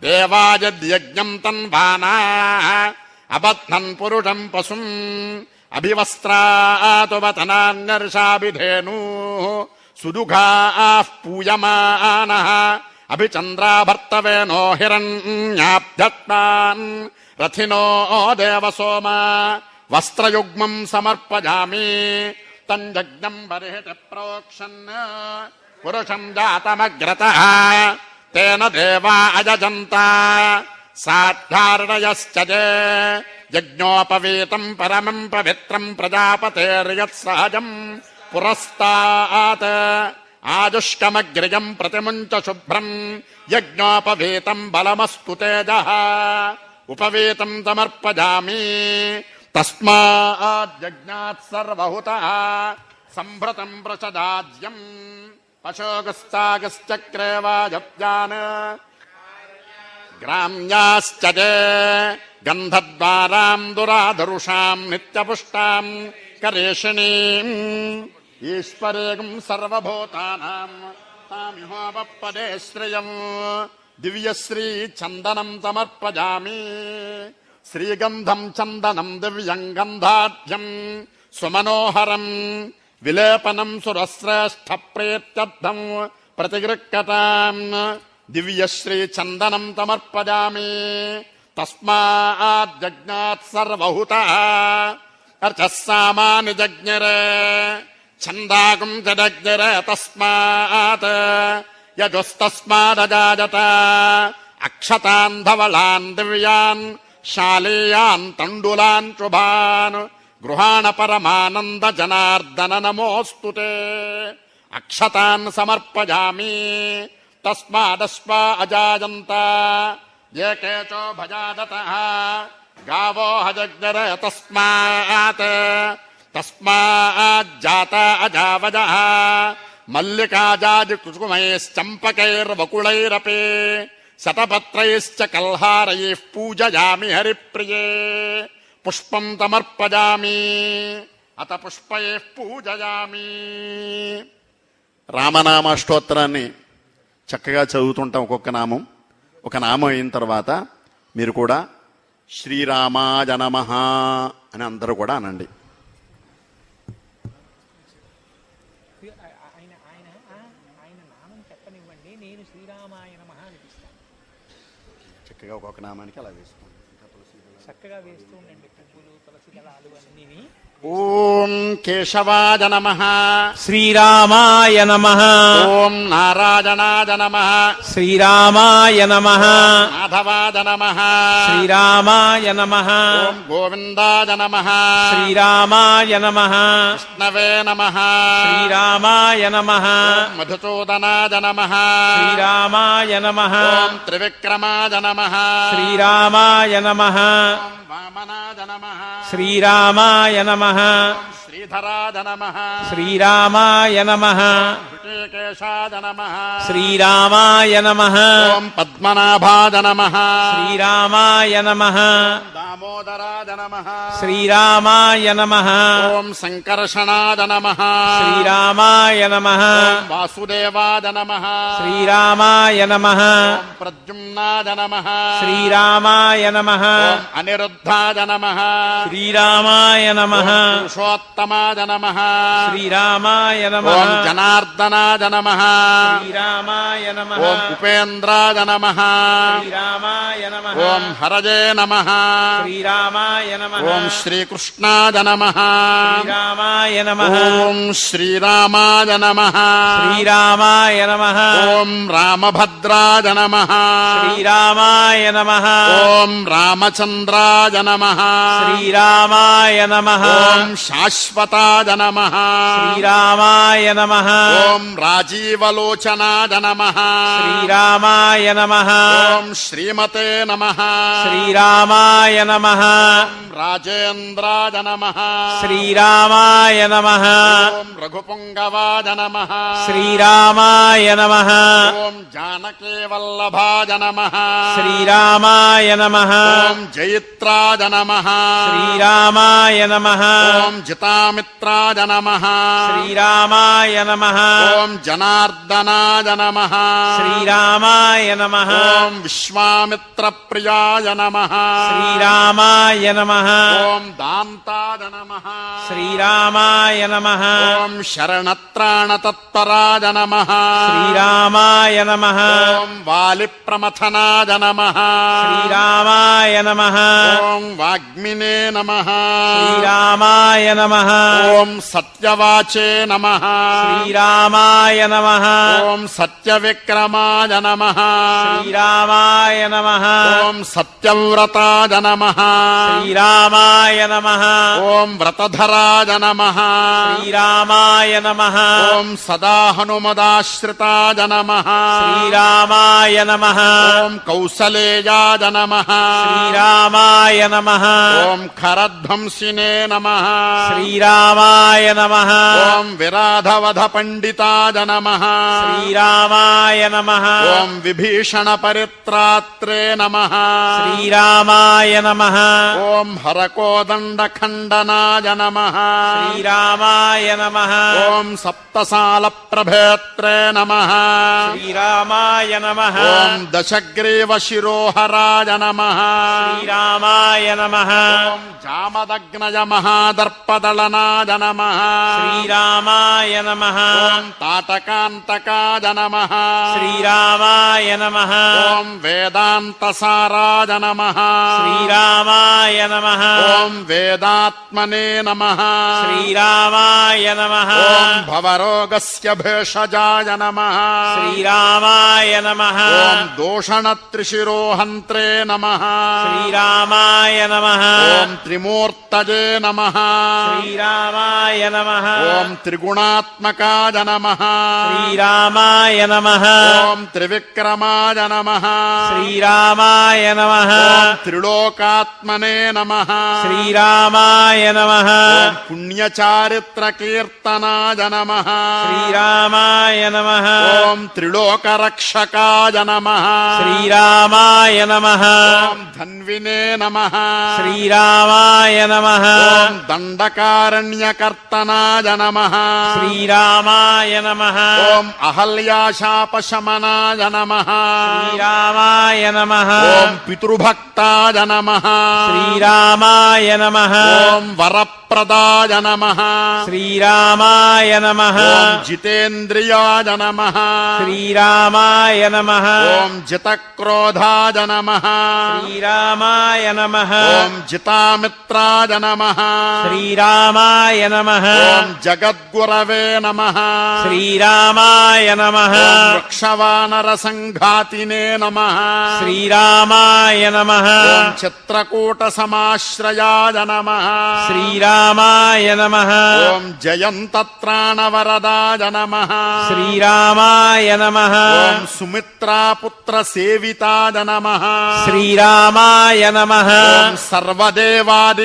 దేవాయజ్ఞం తన్వానాః అబధ్నన్ పురుషం పశుం అభివస్త్రాతు వతనాన్యర్షాభిధేనుః సుదుఘాః పూయమానః అభిచంద్రాభర్తవేనో హిరణ్యాభ్యత్మాన్ రథినో దేవసోమ వస్త్రయుగ్మం సమర్పయామి తంజజ్ఞం బర్హితి ప్రోక్షన్ పురుషం జాతమగ్రతః తేన దేవా అజజంత సాధారణయశ్చ యజ్ఞోపవీతం పరమం పవిత్రం ప్రజాపతేర్యత్సహజం పురస్తాత్ ఆజుష్కమగ్రియం ప్రతిముంచ శుభ్రం యజ్ఞోపవీతం బలమస్తు తేజః ఉపవీతం సమర్పయామి తస్మాజ్జజ్ఞాత్ సర్వహుతః సంభృతం ప్రచదాజ్యం పశోగస్తాగశ్చక్రే వాజప్యాన్ గ్రామ్యాశ్చ గంధద్వారాం దురాదరుషాం నిత్యపుష్టాం కరేషిణీం ఈశ్వరేగం సర్వభూతానాం తామిహోపపదే శ్రియం దివ్యశ్రీ చందనం సమర్పయామి శ్రీగంధం చందనం దివ్యం గంధాఢ్యం సుమనోహరం విలేపనం సురశ్రేష్ఠ ప్రేత్యర్థం ప్రతిగృహ్యతాం దివ్యశ్రీ చందనం సమర్పయామి తస్మాజ్జజ్ఞాత్ సర్వహుతః అర్చః సామాని జజ్ఞరే ఛందాగం జజ్ఞరే తస్మాత్ యజుస్తస్మాదజాయత అక్షతాన్ ధవళాన్ దివ్యాన్ శాలీయాన్ తండులాన్ శుభాన్ గృహాణ పరమానంద జనార్దన నమోస్తుతే అక్షతాన్ సమర్పయామి తస్మాదస్మా అజాయంత ఏకేచో భజాదతః గావో హజగ్నర తస్మాజ్జాత అజావజః మల్లికాజాది కుసుమైశ్చంపకైర్వకుళైరపి శతపత్రైశ్చ కల్హారైః పూజయామి హరిప్రియే పుష్పం తమర్పయామి అత పుష్పైః పూజయామి. రామనామాష్టోత్తరాన్ని చక్కగా చదువుతుంటాం. ఒక్కొక్క నామం, ఒక నామం అయిన తర్వాత మీరు కూడా శ్రీరామాయ నమః అని అందరూ కూడా అనండి. చక్కగా ఒక్కొక్క నామానికి అలా వేసుకోండి. చక్కగా వేస్తూ ఉండండి పువ్వులు, తులసి దళాలు అన్నీ. ఓం కేశవాయ నమః శ్రీరామాయ నమః. ఓం నారాయణాయ నమః శ్రీరామాయ నమః. మాధవాయ నమః శ్రీరామాయ నమః. ఓం గోవిందాయ నమః శ్రీరామాయ నమః. విష్ణవే నమః శ్రీరామాయ నమః. ఓం మధుసూదనాయ నమః శ్రీరామాయ నమః. ఓం త్రివిక్రమాయ నమః శ్రీరామాయ నమః. ఓం వామనాయ నమః శ్రీరామాయ నమః. ఓం శ్రీధరాయ నమః శ్రీరామాయ నమః. హృషికేశాయ నమః శ్రీరామాయ నమః. ఓం పద్మనాభాయ నమః శ్రీరామాయ నమః. దామోదరాయ నమః శ్రీరామాయ నమః. ఓం సంకర్షణాయ నమః శ్రీరామాయ నమః. ఓం వాసుదేవాయ నమః శ్రీరామాయ నమః. ఓం ప్రద్యుమ్నాయ నమః శ్రీరామాయ నమః. ఓం అనిరుద్ధాయ నమః శ్రీరామాయ నమః. పురుషోత్తమాయ నమః శ్రీరామాయ నమః. ఓం జనార్దనాయ నమః శ్రీరామాయ నమః. ఓం ఉపేంద్రాయ నమః శ్రీరామాయ నమః. ఓం హరజే నమః శ్రీరామాయ నమః. ఓం శ్రీకృష్ణాయ నమః శ్రీరామాయ నమః. ఓం శ్రీరామాయ నమః శ్రీరామాయ నమః. ఓం రామభద్రాయ నమః శ్రీరామాయ నమః. ఓం రామచంద్రాయ నమః శ్రీరామాయ నమః. ఓం శాశ్వతాయ నమః శ్రీరామాయ నమః. ఓం రాజీవలోచనాయ నమః శ్రీరామాయ నమః. ఓం శ్రీమతే నమః శ్రీరామాయ నమః. ఓం రాజేంద్రాయ నమః శ్రీరామాయ నమః. ఓం రఘుపుంగవాయ నమః శ్రీరామాయ నమః. ఓం జానకీవల్లభాయ నమః శ్రీరామాయ నమః. ఓం జయిత్రాయ నమః శ్రీరామాయ నమః. ఓం జితామిత్రాయ నమః శ్రీరామాయ నమః. ఓం జనార్దనాయ నమః శ్రీరామాయ నమః. ఓం విశ్వామిత్రప్రియాయ నమః శ్రీరామాయ నమః. ఓం దాంతాయ నమః శ్రీరామాయ నమః. ఓం శరణత్రాణతత్పరాయ నమః శ్రీరామాయ నమః. ఓం వాలిప్రమథనాయ నమః శ్రీరామాయ నమః. ఓం వాగ్మినే నమః శ్రీరామాయ నమః. ఓం సత్యవాచే నమః శ్రీరామాయ నమః. ఓం సత్యవిక్రమాయ నమః శ్రీరామాయ నమః. ఓం సత్యవ్రతాయ నమః శ్రీరామాయ నమః. ఓం వ్రతధరాయ నమః శ్రీరామాయ నమః. ఓం సదా హనుమదాశ్రితాయ నమః శ్రీరామాయ నమః. ఓం కౌసలేయాయ నమః శ్రీరామాయ నమః. ఓం ఖరధ్వంసినే నమః శ్రీరామాయ నమః. ఓం విరాధవధ పండితాయ నమః శ్రీరామాయ నమః. ఓం విభీషణ పరిత్రాత్రే నమః శ్రీరామాయ నమః. ఓం హరకోదండ ఖండనాయ నమః శ్రీరామాయ నమః. ఓం సప్తసాల ప్రభేత్రే నమః శ్రీరామాయ నమః. ఓం దశగ్రీవ శిరోహరాయ నమః శ్రీరామాయ నమః. ఓం జామదగ్నయ మహాదర్పదళ తాటకాననాయ నమః శ్రీరామాయ నమః ఓం తాటకాంతకాయ నమః శ్రీరామాయ నమః ఓం వేదాంతసారాయ నమః శ్రీరామాయ నమః ఓం వేదాత్మనే నమః శ్రీరామాయ నమః ఓం భవరోగస్య భేషజాయ నమః శ్రీరామాయ నమః ఓం దూషణత్రిశిరోహంత్రే నమః శ్రీరామాయ నమః ఓం త్రిమూర్తజే నమః శ్రీరామాయ నమః ఓం త్రిగుణాత్మకాయ నమః శ్రీరామాయ నమః ఓం త్రివిక్రమాయ నమః శ్రీరామాయ నమః ఓం త్రిలోకాత్మనే నమః శ్రీరామాయ నమః ఓం పుణ్యచారిత్ర కీర్తనాయ నమః శ్రీరామాయ నమః ఓం త్రిలోకరక్షకాయ నమః శ్రీరామాయ నమః ఓం ధన్వినే నమః శ్రీరామాయ నమః ఓం దండకారణ్యకర్తనాయ నమః శ్రీరామాయ నమః ఓం అహల్యాశాపశమనాయ నమః శ్రీరామాయ నమః ఓం పితృభక్తాయ నమః శ్రీరామాయ నమః ఓం వరప్రదాయ నమః శ్రీరామాయ నమః ఓం జితేంద్రియాయ నమః శ్రీరామాయ నమః ఓం జితక్రోధాయ నమః శ్రీరామాయ నమః ఓం జితామిత్రాయ నమః శ్రీరామాయ నమః ఓం జగద్గురవే నమః శ్రీరామాయ నమః ఓం వృక్షవానర సంఘాతినే నమః శ్రీరామాయ నమః ఓం చిత్రకూట సమాశ్రయాయ నమః శ్రీరామాయ నమః ఓం జయంతత్రాణవరదాయ నమః శ్రీరామాయ నమః ఓం సుమిత్రాపుత్ర సేవితాయ నమః శ్రీరామాయ నమః ఓం సర్వదేవాదిదేవాయ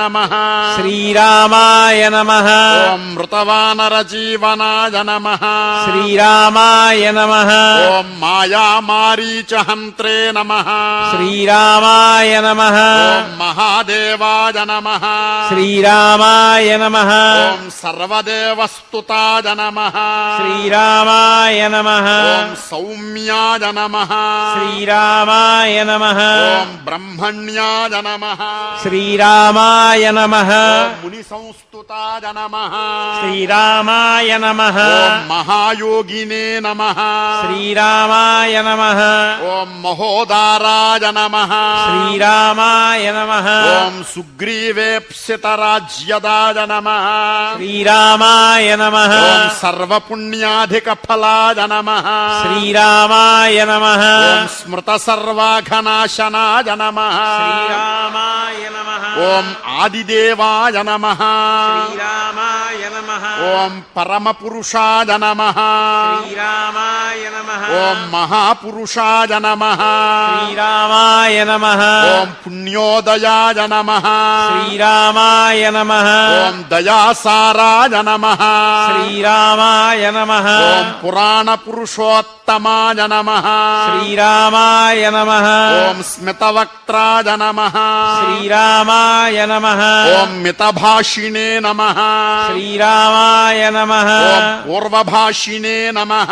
నమః శ్రీరామాయ నమః ఓం మృతవానర జీవనాయ నమః శ్రీరామాయ నమః ఓం మాయామారీచహంత్రే నమః శ్రీరామాయ నమః ఓం మహాదేవాయ నమః శ్రీరామాయ నమః ఓం సర్వదేవస్తుతాయ నమః శ్రీరామాయ నమః ఓం సౌమ్యాయ నమః శ్రీరామాయ నమః ఓం బ్రహ్మణ్యాయ నమః శ్రీరామాయ నమః ఓం ముని సంస్తుతాయ నమః శ్రీరామాయ నమః ఓం మహాయోగినే నమః శ్రీరామాయ నమః ఓం మహోదారాయ నమః శ్రీరామాయ నమః ఓం సుగ్రీవేప్సితరాజ్యదాయ నమః శ్రీరామాయ నమః ఓం సర్వపుణ్యాధిక ఫలాయ నమః శ్రీరామాయ నమః ఓం స్మృత సర్వాఘనాశనాయ నమః శ్రీరామాయ నమః ఓం ఆదిదేవాయ నమః శ్రీరామాయ నమః ఓం పరమపురుషాయ నమః శ్రీరామాయ నమః ఓం మహాపురుషాయ నమః శ్రీరామాయ నమః ఓం పుణ్యోదయాయ నమః శ్రీరామాయ నమః ఓం దయాసారాయ నమః శ్రీరామాయ నమః ఓం పురాణ పురుషోత్తమాయ నమః శ్రీరామాయ నమః ఓం స్మితవక్త్రాయ నమః శ్రీరామాయ నమః ఓం మితభాషిణే నమః శ్రీరామాయ నమః ఓం పూర్వభాషిణే నమః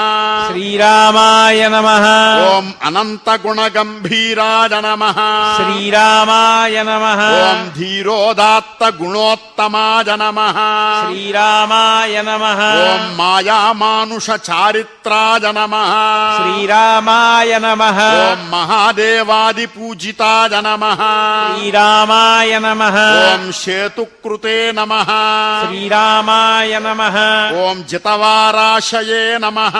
శ్రీరామాయ నమః ఓం అనంతగుణగంభీరాయ నమః శ్రీరామాయ నమః ఓం ధీరోదాత్త గుణోత్తమాయ నమః శ్రీరామాయ నమః ఓం మాయామానుష చారిత్రాయ నమః శ్రీరామాయ నమః ఓం మహాదేవాది పూజితాయ నమః శ్రీరామాయ నమః ఓం సేతుకృతే నమః శ్రీరామాయ నమః ఓం జితవారాశయే నమః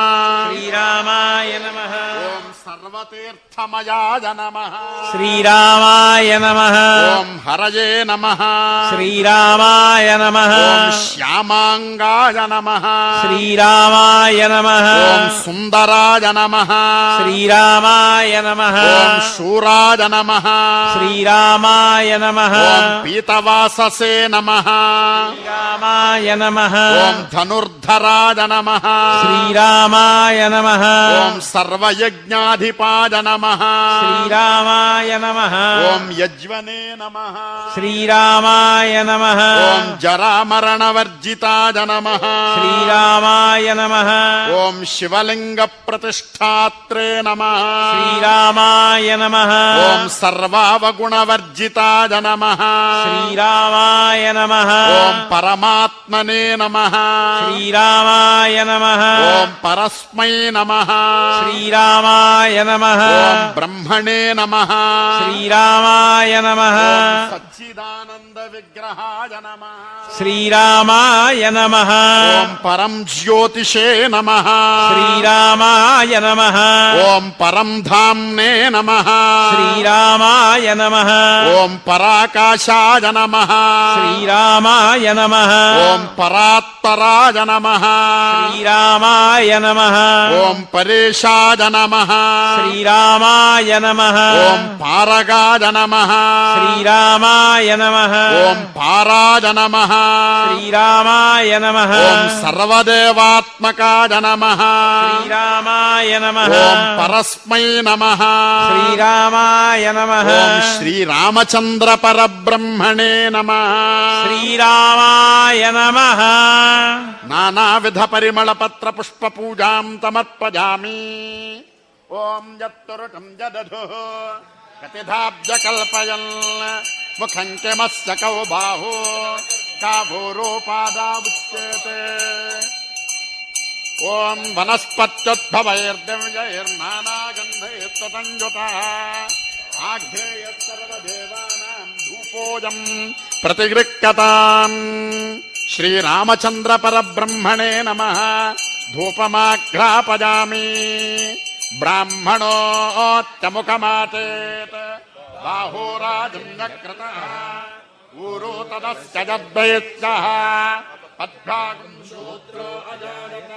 శ్రీరామాయ నమః ఓం సర్వతీర్థమయాయ నమః శ్రీరామాయ నమః ఓం హరయే నమః శ్రీరామాయ నమః ఓం శ్యామాంగాయ నమః శ్రీరామాయ నమః ఓం సుందరాయ నమః శ్రీరామాయ నమః ఓం శూరాయ నమః శ్రీరామాయ నమః ఓం పీతవాససే నమః శ్రీరామాయ నమః ఓం ధనుర్ధరాయ నమః శ్రీరామాయ నమః ఓం సర్వయజ్ఞాధిపాయ నమః శ్రీరామాయ నమః ఓం యజ్వనే నమః శ్రీరామాయ నమః ఓం జరామరణవర్జితాయ నమః శ్రీరామాయ శ్రీరామాయ నమః. ఓం శివలింగ ప్రతిష్టాత్రే నమః. శ్రీరామాయ నమః. ఓం సర్వావగుణవర్జితాయ నమః. శ్రీరామాయ నమః. ఓం పరమాత్మనే నమః. శ్రీరామాయ నమః. ఓం పరస్మై నమః. శ్రీరామాయ నమః. ఓం బ్రహ్మణే నమః. శ్రీరామాయ నమః. ఓం సచ్చిదానంద విగ్రహాయ నమః. శ్రీరామాయ నమః. ఓం పరం జ్యోతిషే నమః. శ్రీరామాయ నమః. ఓం పరం ధామ్నే నమః. శ్రీరామాయ నమః. ఓం పరాకాశాయ నమః. శ్రీరామాయ నమః. ఓం పరాత్పరాయ నమః. శ్రీరామాయ నమః. ఓం పరేశాయ నమః. శ్రీరామాయ నమః. ఓం పారగాయ నమః. శ్రీరామాయ నమః. ఓం పారాయ నమః. శ్రీరామాయ నమః. ఓం సర్వదేవాత్మకాయ నమః. శ్రీరామాయ నమః. ఓం పరస్మై నమః. శ్రీరామాయ నమః. ఓం శ్రీరామచంద్ర పరబ్రహ్మణే నమః. శ్రీరామాయ నమః. నానావిధ పరిమళ పత్ర పుష్ప పూజాం సమర్పయామి. ఓం యత్తురుటం జదధు కతిధాబ్జ కల్పయన్ ముఖం కిమస్య కౌ బాహు కాభూరూపాదాముచ్యతే. ఓం వనస్పత్యుద్భవైర్దివ్యైర్నానాగంధైస్తతంజుతః ఆఘ్రేయసర్వదేవానాం ధూపోజం ప్రతిగృహ్యతాం. శ్రీరామచంద్ర పరబ్రహ్మణే నమః. ధూపమాఘ్రాపయామి. బ్రాహ్మణోత్తముఖమాచేత్ బాహోరాజన్యకృతః ఊరో తదస్య జద్వయస్యః పద్భాగం శూద్రో అజానత.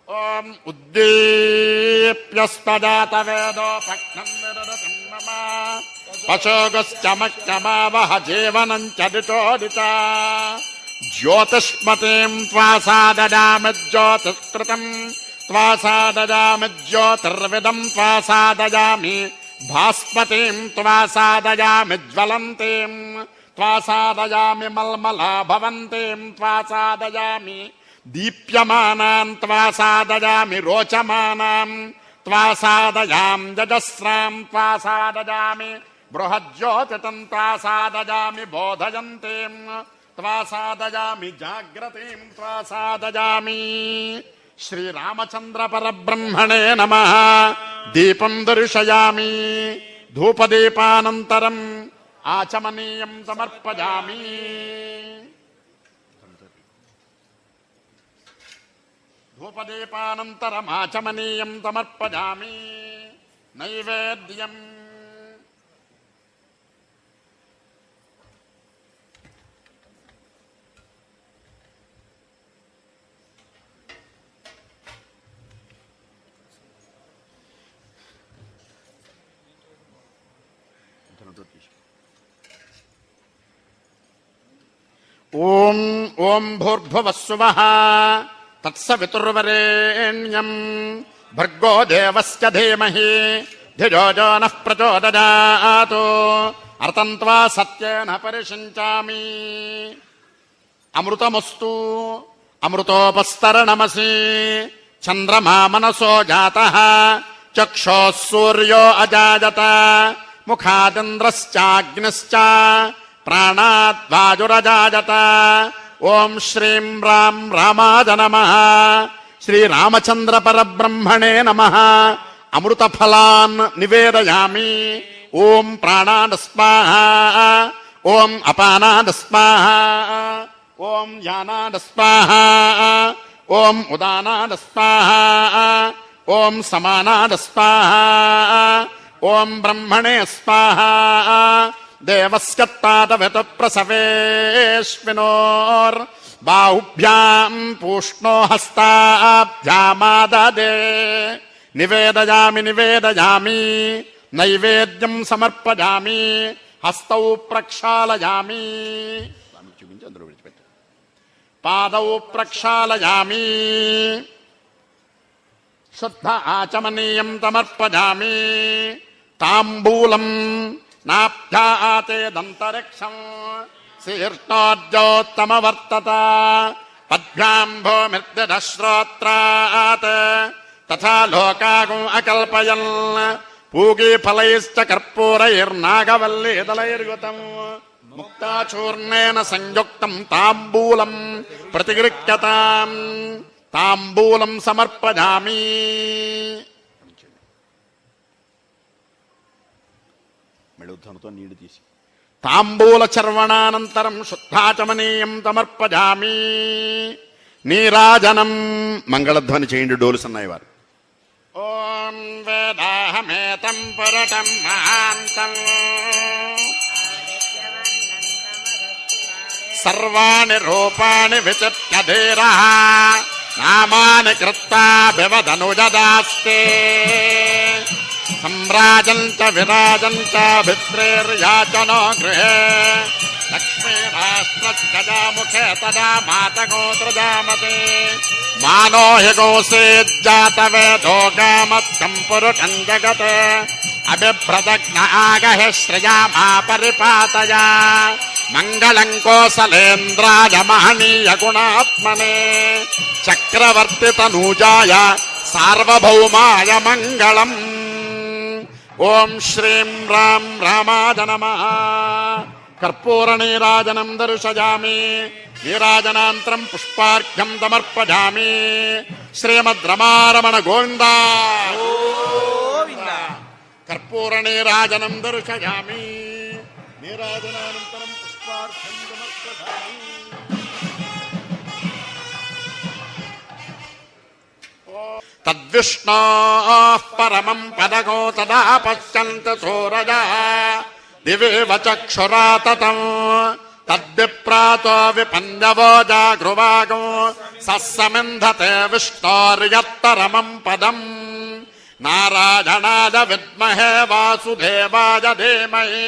ఓం ఉద్దీప్యస్తజాత వేదో భగ్నం నిరతం మమ పశోగశ్చమక్షమావహ జీవనం చ దిశోదిత. జ్యోతిష్మతీం త్వాసాదయామి జ్యోతిష్కృతం త్వాసాదయామి జ్యోతిర్విదం త్వాసాదయామి భాస్పతిం త్వాసాదయామి జ్వలంతిం త్వాసాదయామి మల్మలా భవంతిం త్వాసాదయామి దీప్యమానాం త్వాసాదయామి రోచమానాం త్వాసాదయాం జజస్రాం త్వాసాదయామి బృహజ్యోతితం త్వాసాదయామి బోధయంతిం త్వాసాదయామి జాగ్రతిం త్వాసాదయామి. శ్రీరామచంద్ర పరబ్రహ్మణే నమః. దీపం దర్శయామి. ధూపదీపానంతరం ఆచమనీయం సమర్పయామి. ధూపదీపానంతరం ఆచమనీయం సమర్పయామి. నైవేద్యం ఓం ఓం భూర్భువస్సువః తత్సవితుర్వరేణ్యం భర్గో దేవస్య ధీమహి ధిజో యో నః ప్రచోదయాత్. అర్తం త్వా సత్యేన పరిషించామి. అమృతమస్తు అమృతోపస్తరణమసి. చంద్రమా మనసో జాతః చక్షోః సూర్యో అజాయత. ముఖాదింద్రశ్చాగ్నిశ్చ ప్రాణాద్వాయురజాయత. ఓం శ్రీం రాం రామాయ నమః. శ్రీరామచంద్ర పరబ్రహ్మణే నమః. అమృతఫలాన్ నివేదయామి. ఓం ప్రాణాన్ స్వాహ. ఓం అపానాన్ స్వాహ. ఓం యానాన్ స్వాహ. ఓం ఉదానాన్ స్వాహ. ఓం సమానాన్ స్వాహ. ఓం బ్రహ్మణే స్వాహ. దేవస్కత్తాదవిత ప్రసవేష్వినోర్ బాహుభ్యాం పూష్ణో హస్తాభ్యామాదదే. నివేదయామి నివేదయామి. నైవేద్యం సమర్పయామి. హస్తౌ ప్రక్షాళయామి. చూపించి అందరూ విడిచిపెట్టు. పాదౌ ప్రక్షాళయామి. శుద్ధ ఆచమనీయం సమర్పయామి. తాంబూలం నాభ్యాతేదంతరిక్షం శీర్ష్ణోజ్యోత్తమ వర్తత. పద్భ్యాం భూమిర్దిదః శ్రోత్రాత్ తథా లోకాగం అకల్పయన్ పూగీ ఫలైశ్చ కర్పూరైర్నాగవల్లీదలైర్యుతం ముక్తాచూర్ణేన సంయుక్తం తాంబూలం ప్రతిగృహ్యతాం తాంబూలం సమర్పయామి. మెళుధ్వనితో నీళ్లు తీసి తాంబూల చర్వణానంతరం శుద్ధాచమనీయం సమర్పయామి. నీరాజనం మంగళధ్వని చేయండి డోలు సన్నాయి వారు. ఓం వేదాహమేతం పురటం మహాంతం సర్వాణి రూపాణి విచిత్య ధీరః నామాని కృత్వా బివదనుజదాస్తే సమ్రాజం చ విరాజం చ భిత్రేర్యాచనో గృహే లక్ష్మీరాష్ట్రజాముఖే తదా మాతగోత్రజామతే మానో హి గోసేజ్జాతవేదో గామత్కం పురుషం జగత్ అభిభ్రదగ్న ఆగహ శ్రయామా పరిపాతయ మంగళం కోసలేంద్రాయ మహనీయ గుణాత్మనే చక్రవర్తి తనూజాయ సార్వభౌమాయ మంగళం. ఓం శ్రీం రాం రామాయ నమః. కర్పూర నీరాజనం దర్శయామి. నీరాజనాంతరం పుష్పార్ఘ్యం సమర్పయామి. శ్రీమద్ రమారమణ గోవింద. కర్పూర నీరాజనం దర్శయామి. నీరాజనానంతరం పుష్పార్ఘ్యం సమర్పయామి. తద్విష్ణోః పరమం పదగో తదా పశ్యంతి సూరజః దివేవ చక్షురా తతం తద్విప్రాతో విపన్నవో జాగృవాగో సస్సమింధతే విష్ణోర్యత్తరమం పదం. నారాయణాయ విద్మహే వాసుదేవాయ ధీమహి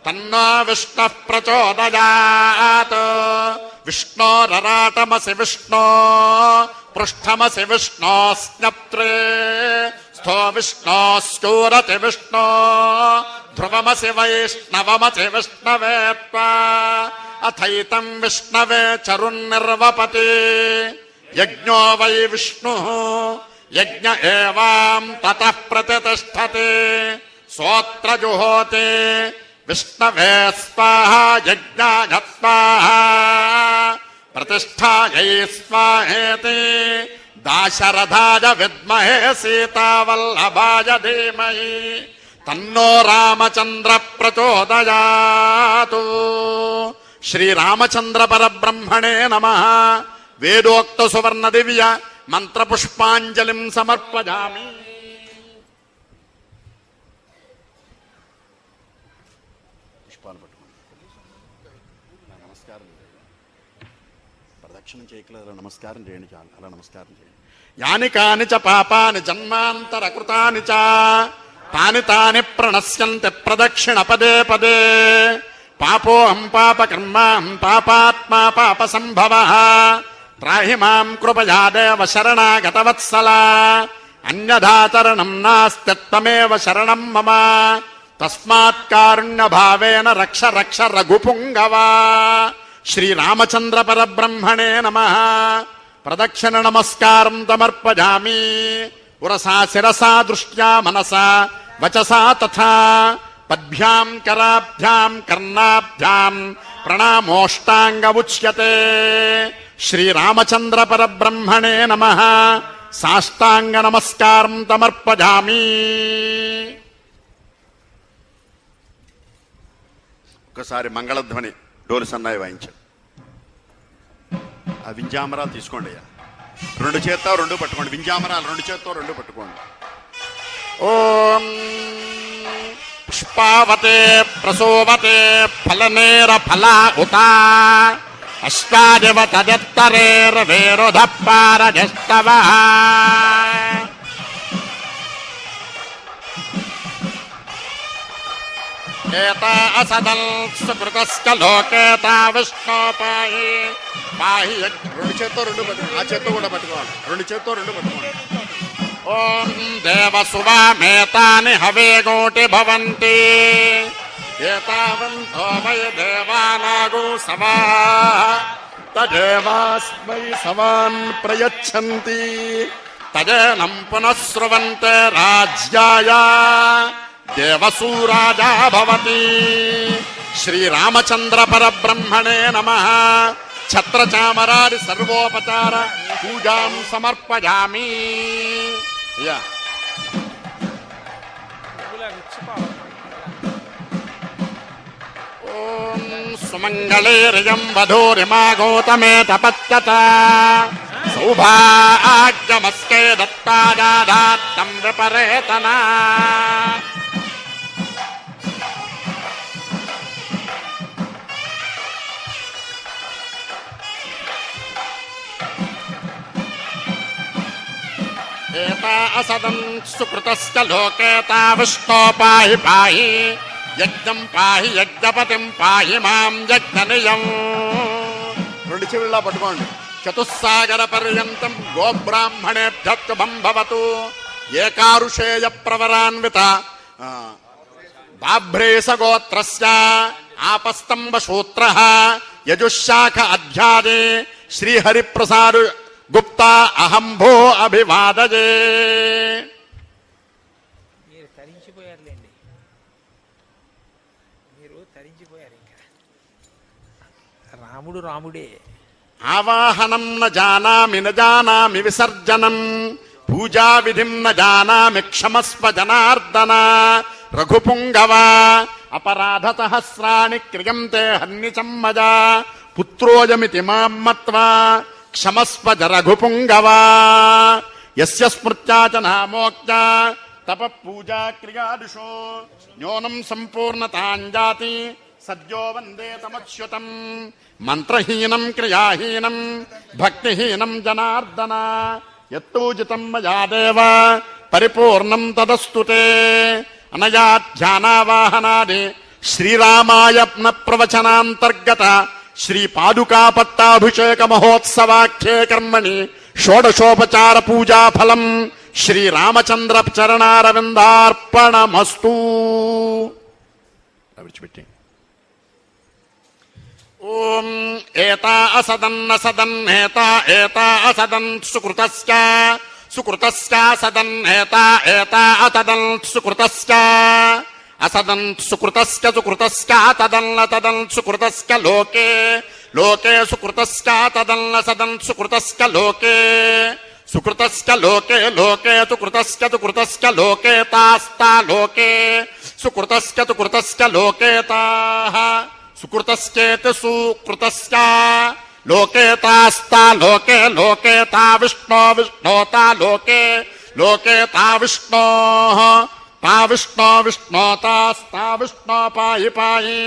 తన్నో విష్ణుః ప్రచోదయాత్. విష్ణోరరాటమసి విష్ణో పృష్ఠమసి విష్ణోస్ఞప్త్రే స్థో విష్ణోస్కూరతి విష్ణో ధ్రువమసి వైష్ణవమసి విష్ణవే త్వా అథైతం విష్ణవే చరున్నిర్వపతి. యజ్ఞో వై విష్ణు యజ్ఞ ఏవాం తతః ప్రతిష్టతే సోత్ర జుహోతే విష్ణవే స్వాహా యజ్ఞాయ స్వాహా ప్రతిష్ఠాయై స్వాహేతి. దాశరథాయ విద్మహే సీతావల్లభాయ ధీమహి తన్నో రామచంద్ర ప్రచోదయాతు. శ్రీరామచంద్ర పరబ్రహ్మణే నమః. వేదోక్త సువర్ణ దివ్య మంత్రపుష్పాంజలిం సమర్పయామి. పుష్పాలు పట్టుకోండి. నమస్కారం ప్రదక్షిణం చేయకలేదు, నమస్కారం చేయండి చాలు. అలా నమస్కారం చేయండి. యాని కాని చ పాపాని జన్మాంతర కృతాని చ తాని తాని ప్రణశ్యంతి ప్రదక్షిణ పదే పదే. పాపోహం పాపకర్మాహం పాపాత్మా పాప సంభవః. త్రాహి మాం కృపయా దేవ శరణాగతవత్సల. అన్యథాచరణం నాస్తి త్వమేవ శరణం మమ. తస్మాత్ కారుణ్య భావేన రక్ష రక్ష రఘుపుంగవ. శ్రీరామచంద్ర పరబ్రహ్మణే నమః. ప్రదక్షిణ నమస్కారం సమర్పయామి. పురసా శిరసా దృష్ట్యా మనసా వచసా తథా పద్భ్యాం కరాభ్యాం కర్ణాభ్యాం ప్రణామోష్టాంగ ఉచ్యతే. శ్రీరామచంద్ర పరబ్రహ్మణే నమః. సాష్టాంగ నమస్కారం సమర్పయామి. ఒకసారి మంగళధ్వని డోలు సన్నాయి వాయించాడు. ఆ వింజామరాలు తీసుకోండి అయ్యా. రెండు చేత్తో రెండు పట్టుకోండి. వింజామరాలు రెండు చేత్తో రెండు పట్టుకోండి. ఓం పుష్పావతే ప్రసోవతే ఫలనేర ఫల ఉత అష్టాదివ తదత్తరేర్వేరుధ పారజస్తవ. ఏతా అసదల్ సుకృతస్క లోకేతా విష్ణు పాహి పాహి. రెండు చేత్తో రెండు పట్టుకోండి. ఆ చేత్తో కూడా పట్టుకోవాలి. రెండు చేత్తో రెండు పట్టుకోండి. ఓం దేవసువామేతాని హవే గోటి భవంతి ఏతావంతో వయ దేవానాగో సవా తదేవాస్మై సవాన్ ప్రయచ్చంతి తదేనం పునఃస్రువంతే రాజ్యాయ దేవసూరాజా భవతి. శ్రీరామచంద్ర పరబ్రహ్మణే నమః. ఛత్రచామరాది సర్వోపచార పూజాం సమర్పయామి. ఓం సుమంగళేరియం వధూరిమా గౌతమే తపత్యత సౌభాగ్యమస్కే దత్తాదాత్తం విపరేతనా. ఏతా అసదం సుకృతస్య లోకేతా విష్ణో పాహి పాహి యజ్ఞం పాహి యజ్ఞపతిం పాహి మాం యజ్ఞనియం. రెండు చెవుల్లా పట్టుకోండి. చతుస్సాగర పర్యంతం గోబ్రాహ్మణేభ్యత్వం భవతు. ఏకారుషేయ ప్రవరాన్విత బాభ్రేశ గోత్రస్య ఆపస్తంభ సూత్రః యజుశాఖ అధ్యాదే శ్రీహరిప్రసాద్ గుప్తా అహం భో అభివాదజే. మీరు తరించిపోయారులేండి, మీరు తరించిపోయారు. ఇంకా రాముడు రాముడే. ఆవాహనం న జానామి న జానామి విసర్జనం పూజా విధిం న జానామి క్షమస్వ జనార్దన. రఘుపుంగవ అపరాధ సహస్రాణి క్రియంతే హన్నిచం మజా పుత్రోజమితి మాం మత్వా క్షమస్వ రఘుపుంగవ. యస్య స్మృత్యా చ నామోక్త్యా తప పూజా క్రియాదిషో న్యూనం సంపూర్ణతాంజాతి సద్యో వందే తమచ్యుతం. మంత్రహీనం క్రియాహీనం భక్తిహీనం జనార్దన యత్తూజితం మయా దేవ పరిపూర్ణం తదస్తుతే. అనయా ధ్యానావాహనాది శ్రీరామాయణ ప్రవచనాంతర్గత శ్రీ పాదుకాపట్టాభిషేక మహోత్సవాఖ్యే కర్మణి షోడశోపచార పూజా ఫలం శ్రీరామచంద్ర చరణారవిందార్పణమస్తు. విడిచిపెట్టి. ఓం ఏతా అసదన్న సదన్నేతా ఏతా అసదన్ సుకృతస్య సుకృతస్య సదన్నేతా ఏతా అతదన్ సుకృతస్య అసదన్ సుకృతస్య సుకృతస్య తదన్న తదన్ సుకృతస్య లోకే లోకే సుకృతస్య తదన్న సదన్ సుకృతస్య లోకే సుకృతస్య లోకే లోకే సుకృతస్య సుకృతస్య లోకే తాస్తా లోకే సుకృతస్య సుకృతస్య లోకే తాః సుకృతస్యేతి సుకృతస్య లోకే తాస్తా లోకే లోకే తా విష్ణో విష్ణోతా లోకే లోకే తా విష్ణోః తా విష్ణో విష్ణోతాస్తా విష్ణో పాహి పాహి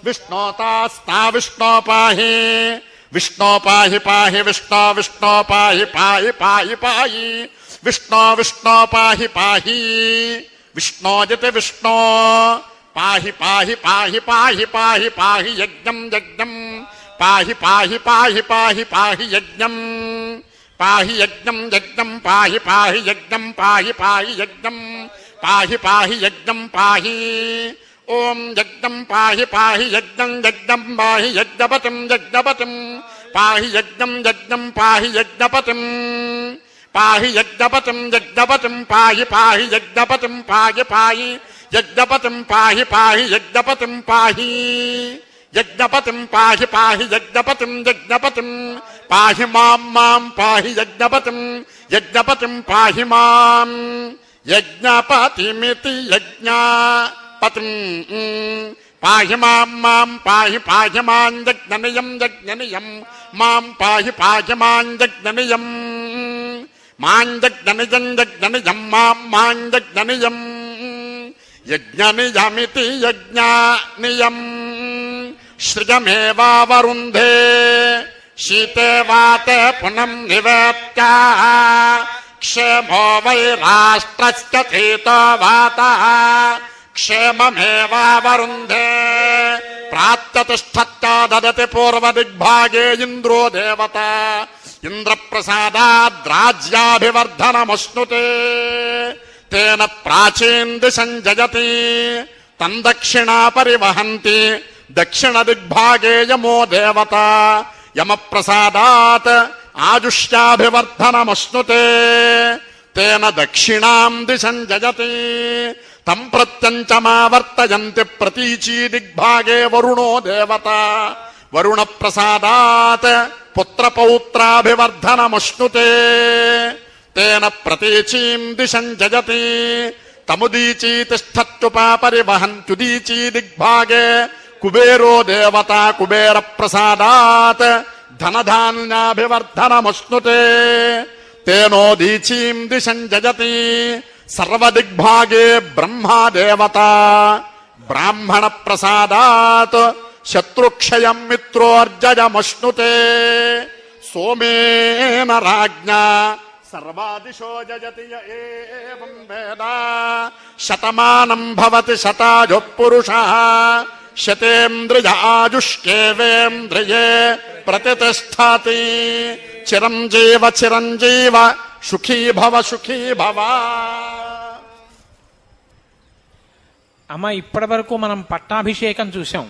విష్ణోతాస్తా విష్ణో పాహి విష్ణో పాహి పాహి విష్ణో విష్ణో పాహి పాహి పాహి పాహి విష్ణో విష్ణో పాహి పాహి విష్ణోజితి విష్ణో పాహి పాహి పాహి పాహి పాహి పాహి యజ్ఞం యజ్ఞం పాహి పాహి పాహి పాహి పాహి యజ్ఞం పాహి యజ్ఞం యజ్ఞం పాహి పాహి యజ్ఞం పాహి పాహి యజ్ఞం పాహి పాహి యజ్ఞం పాహి. ఓం యజ్ఞం పాహి పాహి యజ్ఞం యజ్ఞం పాహి యజ్ఞపతిం యజ్ఞపతిం పాహి యజ్ఞం యజ్ఞం పాహి యజ్ఞపతిం పాహి యజ్ఞపతిం యజ్ఞపతిం పాహి పాహి యజ్ఞపతిం పాహి పాహి యజ్ఞపతిం పాహి పాహి యజ్ఞపతిం పాహి యజ్ఞపతిం పాహి పాహి యజ్ఞపతిం యజ్ఞపతిం పాహి మాం మాం పాహి యజ్ఞపతిం యజ్ఞపతిం పాహి మాం యజ్ఞపతిమితి యజ్ఞపతిం పాహి మాం మాం పాహి పాహి మాం యజ్ఞనియం యజ్ఞనియం మాం పాహి పాహి మాం యజ్ఞనియం మాం యజ్ఞనియం యజ్ఞనియం మాం మాం యజ్ఞనియం యజ్ఞనియమితి యజ్ఞనియం. శ్రియమేవావరుంధే శీతే వాతే పునం నివేత్య క్షేమో వై రాష్ట్రస్య శీతో వాతః క్షేమమేవావరుంధే ప్రాప్తతిష్ఠత్య దదతి పూర్వదిగ్భాగే ఇంద్రో దేవత ఇంద్రప్రసాదాద్రాజ్యాభివర్ధనమశ్నుతే తేన ప్రాచీన్ దిశం జయతి తం దక్షిణా పరివహంతి దక్షిణ దిగ్భాగే యమో దేవత యమ ప్రసాదాత్ ఆజుష్యాభివర్ధనమశ్నుతే తేన దక్షిణాం దిశం జయతి తం ప్రత్యంచమావర్తయంతి ప్రతీచీ దిగ్భాగే వరుణో దేవత వరుణ ప్రసాదాత్ పుత్రపౌత్రాభివర్ధనమశ్నుతే తేన ప్రతీచీం దిశం జయతి తముదీచీ తిష్టత్యుపాపరివహంత్యుదీచీ దిగ్భాగే కుబేరో దేవత కుబేర ప్రసాదాత్ ధనధాన్యాభివర్ధనమశ్నుతే తేనోదీచీం దిశం జయతి సర్వదిగ్భాగే బ్రహ్మా దేవత బ్రాహ్మణ ప్రసాదాత్ శత్రుక్షయం మిత్రోర్జయమశ్నుతే సోమేన రాజ్ఞా సర్వాదిశో జయతి య ఏవం వేద శతమానం భవతి శతాజు పురుషః శతేంద్రియ ఆజుష్కేవేంద్రియే ప్రతిష్టతి చిరంజీవ చిరంజీవ సుఖీ భవ సుఖీ భవ. అమ్మ ఇప్పటి వరకు మనం పట్టాభిషేకం చూసాం.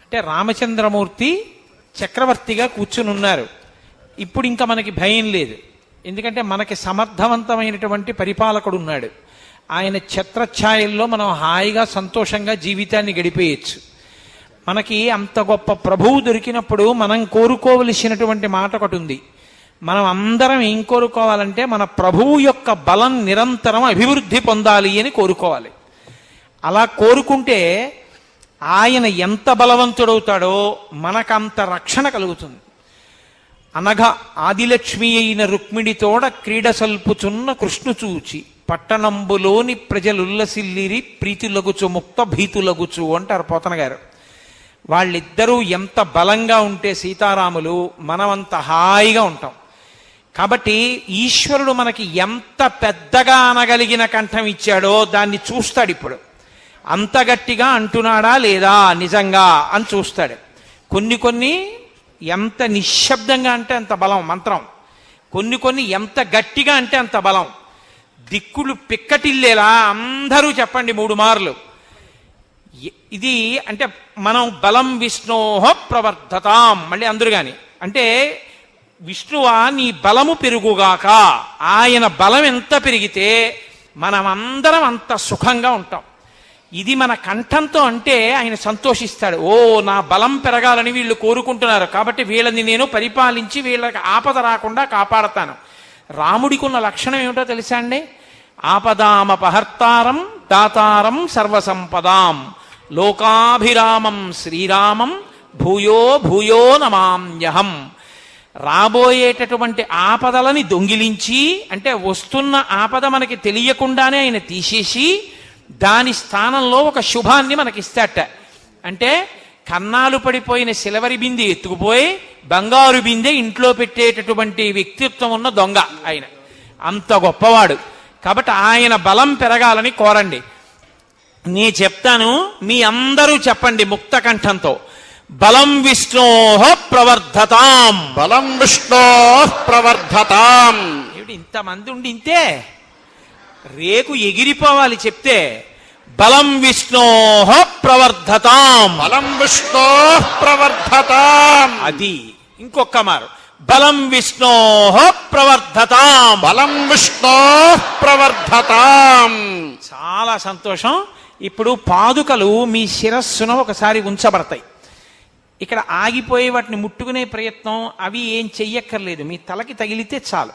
అంటే రామచంద్రమూర్తి చక్రవర్తిగా కూర్చుని ఉన్నారు. ఇప్పుడు ఇంకా మనకి భయం లేదు. ఎందుకంటే మనకి సమర్థవంతమైనటువంటి పరిపాలకుడు ఉన్నాడు. ఆయన ఛత్రఛాయల్లో మనం హాయిగా సంతోషంగా జీవితాన్ని గడిపేయచ్చు. మనకి అంత గొప్ప ప్రభువు దొరికినప్పుడు మనం కోరుకోవలసినటువంటి మాట ఒకటి ఉంది. మనం అందరం ఏం కోరుకోవాలంటే మన ప్రభువు యొక్క బలం నిరంతరం అభివృద్ధి పొందాలి అని కోరుకోవాలి. అలా కోరుకుంటే ఆయన ఎంత బలవంతుడవుతాడో మనకంత రక్షణ కలుగుతుంది. అనగా ఆదిలక్ష్మి అయిన రుక్మిణితోడ క్రీడ సల్పుచున్న కృష్ణు చూచి పట్టణంబులోని ప్రజలుల్లసిల్లిరి ప్రీతిలగుచు ముక్త భీతులగుచు అంటారు పోతన గారు. వాళ్ళిద్దరూ ఎంత బలంగా ఉంటే సీతారాములు మనమంత హాయిగా ఉంటాం. కాబట్టి ఈశ్వరుడు మనకి ఎంత పెద్దగా అనగలిగిన కంఠం ఇచ్చాడో దాన్ని చూస్తాడు. ఇప్పుడు అంత గట్టిగా అంటున్నాడా లేదా నిజంగా అని చూస్తాడు. కొన్ని ఎంత నిశ్శబ్దంగా అంటే అంత బలం మంత్రం, కొన్ని ఎంత గట్టిగా అంటే అంత బలం. దిక్కులు పిక్కటిల్లేలా అందరూ చెప్పండి 3 మార్లు. ఇది అంటే మనం బలం విష్ణోహ ప్రవర్ధతాం, మళ్ళీ అందరూ గాని అంటే విష్ణువా నీ బలము పెరుగుగాక. ఆయన బలం ఎంత పెరిగితే మనమందరం అంత సుఖంగా ఉంటాం. ఇది మన కంఠంతో అంటే ఆయన సంతోషిస్తాడు. ఓ నా బలం పెరగాలని వీళ్ళు కోరుకుంటున్నారు, కాబట్టి వీళ్ళని నేను పరిపాలించి వీళ్ళకి ఆపద రాకుండా కాపాడతాను. రాముడికి ఉన్న లక్షణం ఏమిటో తెలుసా అండి? ఆపదామపహర్తారం దాతారం సర్వసంపదాం లోకాభిరామం శ్రీరామం భూయో భూయో నమామ్యహం. రాబోయేటటువంటి ఆపదలని దొంగిలించి, అంటే వస్తున్న ఆపద మనకి తెలియకుండానే ఆయన తీసేసి దాని స్థానంలో ఒక శుభాన్ని మనకిస్తాట. అంటే కన్నాలు పడిపోయిన సిలవరి బిందె ఎత్తుకుపోయి బంగారు బిందె ఇంట్లో పెట్టేటటువంటి వ్యక్తిత్వం ఉన్న దొంగ ఆయన. అంత గొప్పవాడు. కాబట్టి ఆయన బలం పెరగాలని కోరండి. నే చెప్తాను, మీ అందరూ చెప్పండి ముక్త కంఠంతో. బలం విష్ణోః ప్రవర్ధతాం. బలం విష్ణో ప్రవర్ధతాం. ఏమిటి ఇంతమంది ఉండి ఇంతే రేకు ఎగిరిపోవాలి చెప్తే. బలం విష్ణోః ప్రవర్ధతాం. బలం విష్ణో ప్రవర్ధతాం. అది ఇంకొక మారు. బలం విష్ణోః ప్రవర్ధతాం. బలం విష్ణో ప్రవర్ధతాం. చాలా సంతోషం. ఇప్పుడు పాదుకలు మీ శిరస్సున ఒకసారి ఉంచబడతాయి. ఇక్కడ ఆగిపోయి వాటిని ముట్టుకునే ప్రయత్నం అవి ఏం చెయ్యక్కర్లేదు, మీ తలకి తగిలితే చాలు.